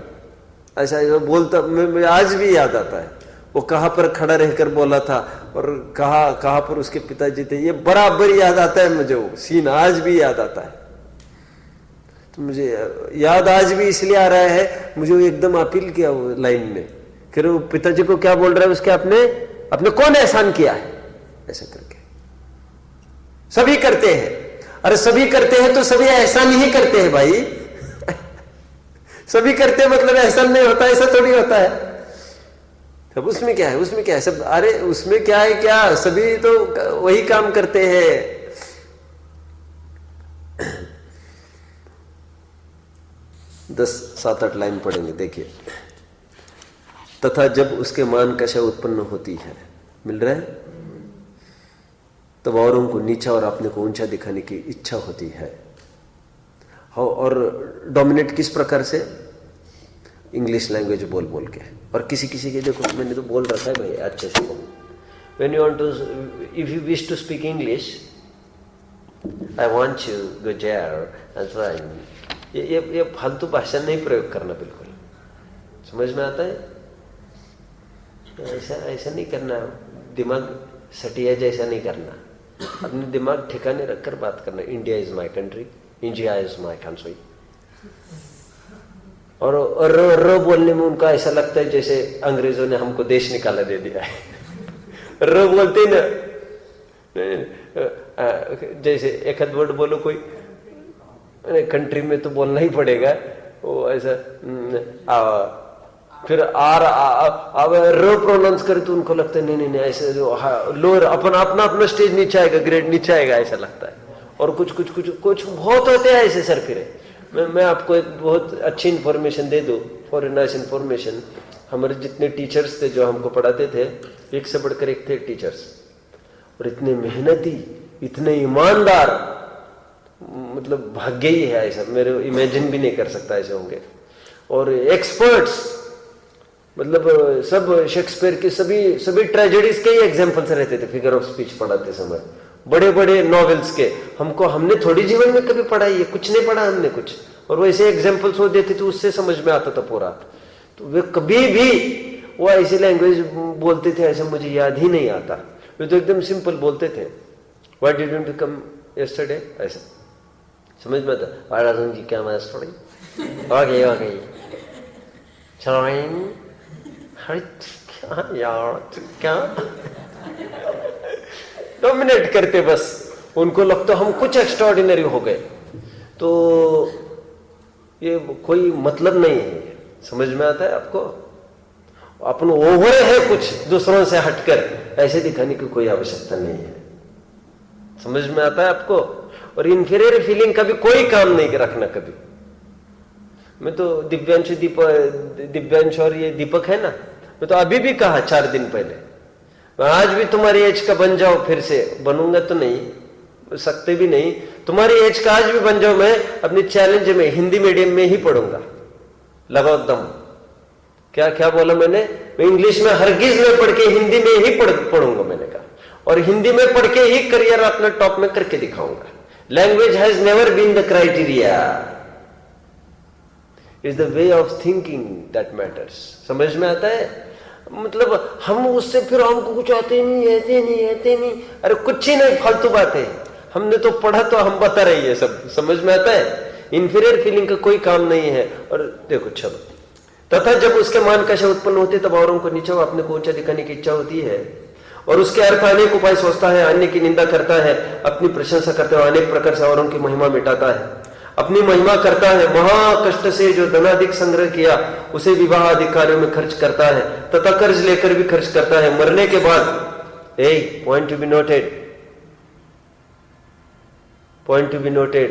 ऐसा बोलता, मैं आज भी याद आता है वो कहाँ पर खड़ा रहकर बोला था और कहाँ पर उसके पिताजी थे, ये बराबर याद आता है मुझे, वो सीन आज भी याद आता है। तो मुझे याद आज भी इसलिए आ रहा है, मुझे वो एकदम अपील किया वो लाइन में, फिर वो पिताजी को क्या बोल रहा है, उसके अपने कौन एहसान किया है, ऐसा करके। सभी करते हैं, अरे सभी करते हैं तो सभी एहसान ही करते हैं भाई। सभी करते हैं मतलब एहसान नहीं होता, ऐसा थोड़ी होता है। अब उसमें क्या है, उसमें क्या है सब, अरे उसमें क्या है, क्या सभी तो वही काम करते हैं। 7-8 लाइन पढ़ेंगे, देखिए। तथा जब उसके मान कशा उत्पन्न होती है, मिल रहा है, तब औरों को नीचा और अपने को ऊंचा दिखाने की इच्छा होती है। और डोमिनेट किस प्रकार से? इंग्लिश लैंग्वेज बोल बोल के। और किसी किसी के, देखो मैंने तो बोल रखा है भाई अच्छे से, when you want to, if you wish to speak English, I want you go there and try. ये फालतू भाषा नहीं प्रयोग करना, बिल्कुल समझ में आता है? ऐसा नहीं करना, दिमाग सटिया जैसा नहीं करना, अपने दिमाग ठिकाने रखकर बात करना। India is my country, India is my country. और र बोलने में उनका ऐसा लगता है जैसे अंग्रेजों ने हमको देश निकाला दे दिया है। र बोलते ना, जैसे एक आध वर्ड बोलो कोई, कंट्री में तो बोलना ही पड़ेगा वो ऐसा। फिर अब र प्रोनाउंस करे तो उनको लगता है नहीं ऐसे लोअर, अपना स्टेज नीचे आएगा, ग्रेड नीचे आएगा, ऐसा लगता है। और कुछ बहुत होते हैं ऐसे सर फिरे। मैं आपको एक बहुत अच्छी इन्फॉर्मेशन दे दूं, फॉर नाइस इन्फॉर्मेशन। हमारे जितने टीचर्स थे जो हमको पढ़ाते थे, एक से बढ़कर एक थे टीचर्स, और इतने मेहनती, इतने ईमानदार, मतलब भाग्य ही है ऐसा, मेरे इमेजिन भी नहीं कर सकता ऐसे होंगे। और एक्सपर्ट्स, मतलब सब शेक्सपियर के सभी ट्रेजेडीज के ही एग्जाम्पल्स रहते थे फिगर ऑफ स्पीच पढ़ाते समय, बड़े बड़े नॉवेल्स के। हमने थोड़ी जीवन में कभी पढ़ा है, कुछ नहीं पढ़ा हमने कुछ, और वैसे एग्जाम्पल्स वो देते थे, उससे समझ में आता था पूरा। तो वे कभी भी वो ऐसी लैंग्वेज बोलते थे, ऐसा मुझे याद ही नहीं आता। वे तो एकदम सिंपल बोलते थे, why didn't you come yesterday, ऐसा समझ में आता। वाराणसी जी क्या मैच पड़ी, ओके चलो यार क्या डोमिनेट करते, बस उनको लगता हम कुछ एक्स्ट्राऑर्डिनरी हो गए। तो ये कोई मतलब नहीं है, समझ में आता है आपको? अपन ओवर है कुछ दूसरों से हटकर, ऐसे दिखाने की कोई आवश्यकता नहीं है। समझ में आता है आपको? और इंफीरियर फीलिंग का भी कोई काम नहीं रखना कभी। मैं तो दिव्यांश और ये दीपक है ना, मैं तो अभी भी कहा 4 दिन पहले, मैं आज भी तुम्हारी एज का बन जाओ, फिर से बनूंगा तो नहीं सकते भी नहीं, तुम्हारी एज का आज भी बन जाओ, मैं अपनी चैलेंज में हिंदी मीडियम में ही पढ़ूंगा, लगाओ दम। क्या क्या बोला मैंने, मैं इंग्लिश में हरगिज में पढ़ के हिंदी में ही पढ़ूंगा मैंने कहा, और हिंदी में पढ़ के ही करियर अपना टॉप में करके दिखाऊंगा। Language has never been the criteria, is the way of thinking that matters. समझ में आता है? मतलब हम उससे फिर हमको कुछ आते नहीं। अरे कुछ ही नहीं, फालतू बातें, हमने तो पढ़ा तो हम बता रही है सब। समझ में आता है? इंफीरियर फीलिंग का कोई काम नहीं है। और देखो चलो, तथा जब उसके मान कशा उत्पन्न होते तब औरों को नीचा अपने को ऊंचा दिखाने की इच्छा होती है, और उसके अर्थ अनेक उपाय सोचता है, अन्य की निंदा करता है, अपनी प्रशंसा करते हुए अनेक प्रकार से औरों की महिमा मिटाता है, अपनी महिमा करता है, महाकष्ट से जो धनाधिक संग्रह किया उसे विवाह आदि कार्यों में खर्च करता है, तथा कर्ज लेकर भी खर्च करता है। मरने के बाद, पॉइंट टू बी नोटेड,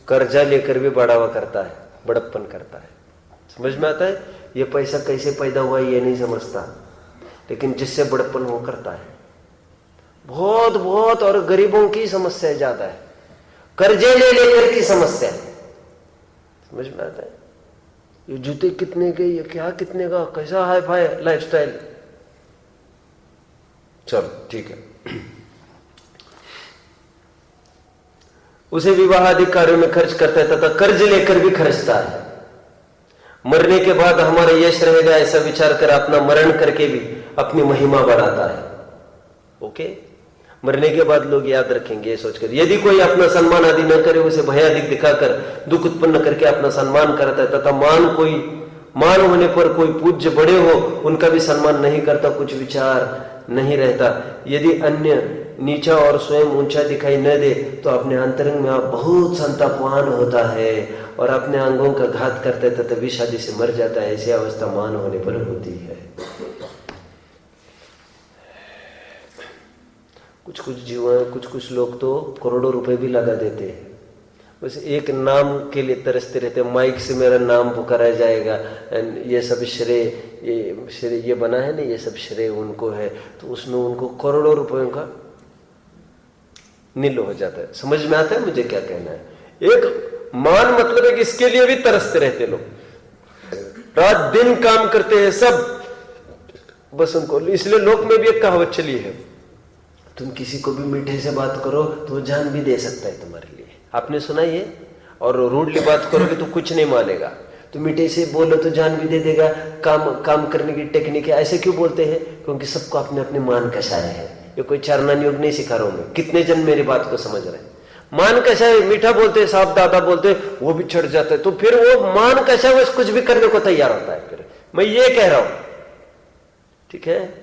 कर्जा लेकर भी बढ़ावा करता है, बड़प्पन करता है। समझ में आता है? ये पैसा कैसे पैदा हुआ ये नहीं समझता, लेकिन जिससे बड़प्पन वो करता है। बहुत बहुत, और गरीबों की समस्या ज्यादा है, कर्जे ले लेकर की समस्या है। समझ में आता है? ये जूते कितने के, ये क्या कितने का, कैसा हाई फाई लाइफस्टाइल। चलो ठीक है। उसे विवाह आदि कार्यों में खर्च करता है तथा कर्ज लेकर भी खर्चता है। मरने के बाद हमारा यश रहेगा ऐसा विचार कर अपना मरण करके भी अपनी महिमा बढ़ाता है। ओके, मरने के बाद लोग याद रखेंगे ये सोचकर। यदि कोई अपना सम्मान आदि न करे, उसे भय आदि दिखाकर दुख उत्पन्न करके अपना सम्मान करता है, तथा मान होने पर कोई पूज्य बड़े हो उनका भी सम्मान नहीं करता, कुछ विचार नहीं रहता। यदि अन्य नीचा और स्वयं ऊंचा दिखाई न दे तो अपने अंतरंग में आप बहुत संतापवान होता है और अपने अंगों का घात करता है तथा विष आदि से मर जाता है। ऐसी अवस्था मान होने पर होती है। कुछ लोग तो करोड़ों रुपए भी लगा देते हैं, बस एक नाम के लिए तरसते रहते हैं, माइक से मेरा नाम पुकारा जाएगा, ये सब श्रेय ये बना है ना, ये सब श्रेय उनको है, तो उसमें उनको करोड़ों रुपयों का नील हो जाता है। समझ में आता है मुझे क्या कहना है? एक मान मतलब है कि इसके लिए भी तरसते रहते लोग, रात दिन काम करते हैं सब, बस उनको। इसलिए लोक में भी एक कहावत चली है, तुम किसी को भी मीठे से बात करो तो वो जान भी दे सकता है तुम्हारे लिए। आपने सुना ये? और रूडली बात करोगे तो कुछ नहीं मानेगा, तो मीठे से बोलो तो जान भी दे देगा। काम करने की टेक्निक है। ऐसे क्यों बोलते हैं? क्योंकि सबको अपने अपने मान कसाया है। ये कोई चारनान योग नहीं सिखा रहा हूं मैं, कितने जन मेरी बात को समझ रहे हैं। मान कसा है, मीठा बोलते हैं, साहब दादा बोलते हैं, वो भी चढ़ जाता है, तो फिर वो मान कसा है, वो कुछ भी करने को तैयार होता है। फिर मैं ये कह रहा हूं, ठीक है,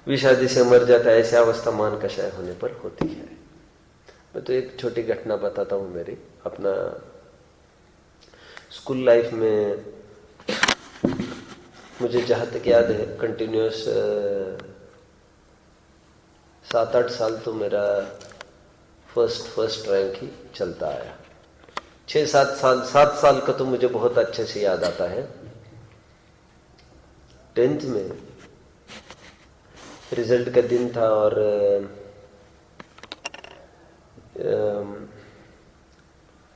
विषादी से मर जाता है, ऐसी अवस्था मान कषाय होने पर होती है। मैं तो एक छोटी घटना बताता हूं मेरी। अपना स्कूल लाइफ में मुझे जहां तक याद है, कंटिन्यूस 7-8 साल तो मेरा फर्स्ट रैंक ही चलता आया। 7 साल का तो मुझे बहुत अच्छे से याद आता है। 10th में रिजल्ट का दिन था और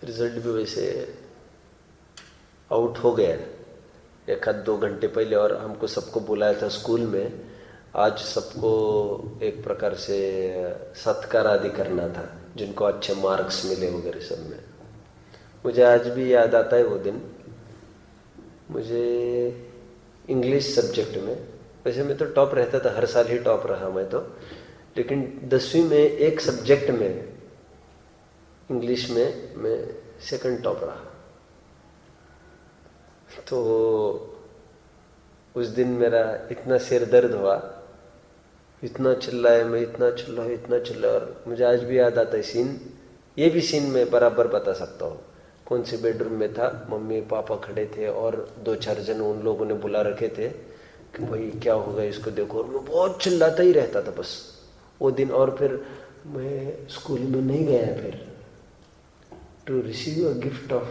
रिजल्ट भी वैसे आउट हो गया 1-2 घंटे पहले, और हमको सबको बुलाया था स्कूल में। आज सबको एक प्रकार से सत्कार आदि करना था जिनको अच्छे मार्क्स मिले वगैरह सब में। मुझे आज भी याद आता है वो दिन। मुझे इंग्लिश सब्जेक्ट में, वैसे मैं तो टॉप रहता था, हर साल ही टॉप रहा मैं तो, लेकिन 10वीं में एक सब्जेक्ट में इंग्लिश में मैं सेकंड टॉप रहा। तो उस दिन मेरा इतना सिर दर्द हुआ, इतना चिल्लाया मैं, इतना चिल्लाया, और मुझे आज भी याद आता है सीन। ये भी सीन मैं बराबर बता सकता हूँ। कौन से बेडरूम में था, मम्मी पापा खड़े थे और 2-4 जन उन लोगों ने बुला रखे थे कि भाई क्या होगा इसको देखो, और मैं बहुत चिल्लाता ही रहता था बस। वो दिन और फिर मैं स्कूल में नहीं गया फिर to receive a gift of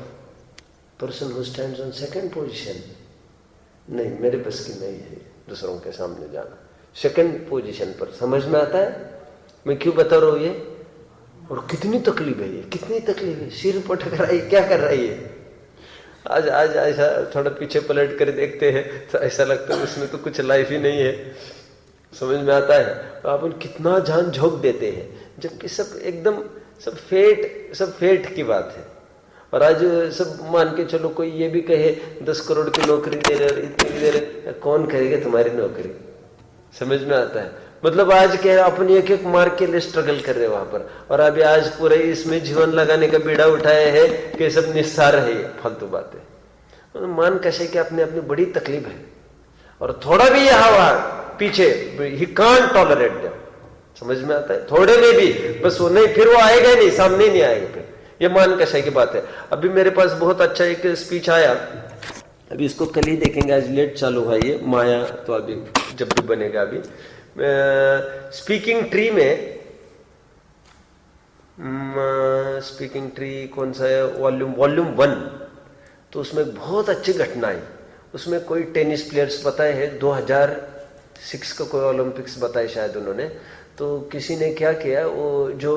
person who stands on second position. नहीं, मेरे बस की नहीं है दूसरों के सामने जाना सेकंड पोजीशन पर। समझ में आता है मैं क्यों बता रहा हूँ ये? और कितनी तकलीफ है ये, कितनी तकलीफ है, सिर पटक रहा है, क्या कर रही है। आज आज ऐसा थोड़ा पीछे पलट कर देखते हैं तो ऐसा लगता है उसमें तो कुछ लाइफ ही नहीं है। समझ में आता है तो अपन कितना जान झोंक देते हैं, जबकि सब एकदम सब फेट की बात है। और आज सब मान के चलो कोई ये भी कहे 10 करोड़ की नौकरी दे रहे, इतनी दे रहे, कौन करेगा तुम्हारी नौकरी? समझ में आता है मतलब आज क्या अपन एक एक मार्क के लिए स्ट्रगल कर रहे हैं वहां पर, और अभी आज पूरे इसमें जीवन लगाने का बीड़ा उठाए है कि सब निस्सार है, फालतू बातें। मतलब मान कशे कि अपने अपनी बड़ी तकलीफ है, और थोड़ा भी यहाँ वहां पीछे ही कांट टॉलरेट दैट। समझ में आता है? थोड़े में भी बस वो नहीं, फिर वो आएगा ही नहीं, सामने ही नहीं आएगा फिर। ये मान कशे की बात है। अभी मेरे पास बहुत अच्छा एक स्पीच आया, अभी इसको कल ही देखेंगे, आज लेट चालू हुआ ये माया, तो अभी जब भी बनेगा। अभी स्पीकिंग ट्री में, स्पीकिंग ट्री कौन सा है, वॉल्यूम 1, तो उसमें बहुत अच्छी घटना है। उसमें कोई टेनिस प्लेयर्स बताए हैं, 2006 का कोई ओलंपिक्स बताए शायद उन्होंने। तो किसी ने क्या किया, वो जो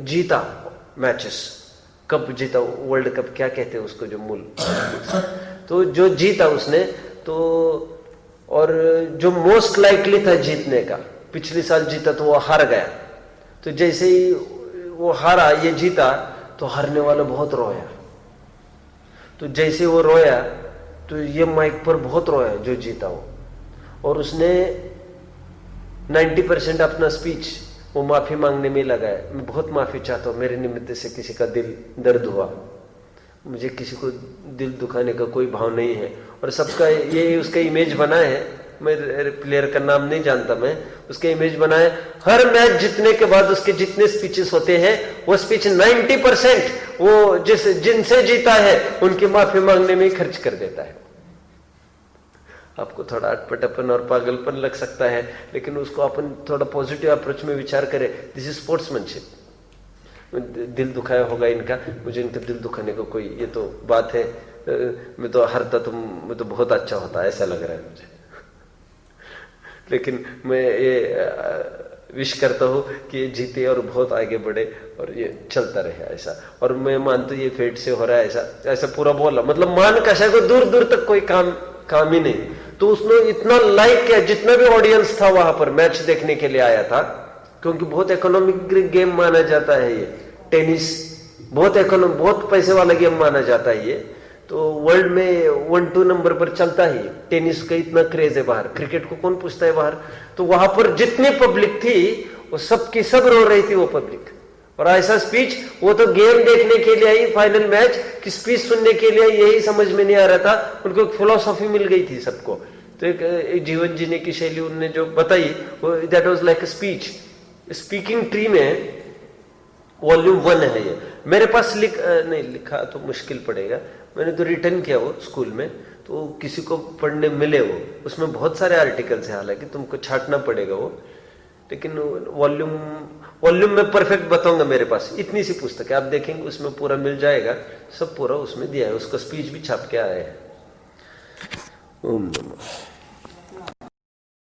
जीता मैचेस, कप जीता, वर्ल्ड कप क्या कहते हैं उसको, जो मूल, तो जो जीता उसने, तो और जो मोस्ट लाइकली था जीतने का, पिछले साल जीता तो वो हार गया। तो जैसे ही वो हारा, ये जीता, तो हारने वाला बहुत रोया। तो जैसे वो रोया तो ये माइक पर बहुत रोया जो जीता वो, और उसने 90% अपना स्पीच वो माफी मांगने में लगाया। मैं बहुत माफी चाहता हूँ, मेरे निमित्त से किसी का दिल दर्द हुआ, मुझे किसी को दिल दुखाने का कोई भाव नहीं है। और सबका ये उसका इमेज बना है, मैं प्लेयर का नाम नहीं जानता, मैं उसका इमेज बना है। हर मैच जीतने के बाद उसके जितने स्पीचेस होते हैं, वो स्पीच 90% वो जिनसे जीता है उनकी माफी मांगने में ही खर्च कर देता है। आपको थोड़ा अटपटापन और पागलपन लग सकता है, लेकिन उसको अपन थोड़ा पॉजिटिव अप्रोच में विचार करें। This is sportsmanship. दिल दुखाया होगा इनका, मुझे इनका दिल दुखाने को कोई ये तो बात है, मैं तो हारता तो मैं तो बहुत अच्छा होता, ऐसा लग रहा है मुझे। लेकिन मैं ये विश करता हूँ कि ये जीते और बहुत आगे बढ़े और ये चलता रहे ऐसा। और मैं मानता हूँ ये फेट से हो रहा है ऐसा पूरा बोला, मतलब मान कशा को दूर दूर तक कोई काम ही नहीं। तो उसने इतना लाइक किया, जितना भी ऑडियंस था वहां पर मैच देखने के लिए आया था, क्योंकि बहुत इकोनॉमिक गेम माना जाता है ये टेनिस, बहुत पैसे वाला गेम माना जाता है ये। तो वर्ल्ड में 1-2 नंबर पर चलता ही टेनिस का, इतना क्रेज है बाहर। क्रिकेट को कौन पूछता है बाहर? तो वहां पर जितनी पब्लिक थी वो सबकी सब रो रही थी वो पब्लिक। और ऐसा स्पीच, वो तो गेम देखने के लिए आई, फाइनल मैच की स्पीच सुनने के लिए, यही समझ में नहीं आ रहा था। उनको एक फिलोसॉफी मिल गई थी सबको, तो एक जीवन जीने की शैली उन्होंने जो बताई, वो that was like a speech. Speaking tree में वॉल्यूम 1 है ये। मेरे पास नहीं लिखा तो मुश्किल पड़ेगा, मैंने तो रिटर्न किया वो स्कूल में, तो किसी को पढ़ने मिले वो। उसमें बहुत सारे आर्टिकल्स हैं, हालांकि तुमको छांटना पड़ेगा वो, लेकिन वॉल्यूम में परफेक्ट बताऊंगा। मेरे पास इतनी सी पुस्तक है, आप देखेंगे उसमें पूरा मिल जाएगा, सब पूरा उसमें दिया है, उसका स्पीच भी छाप के आया है। ओम नमः।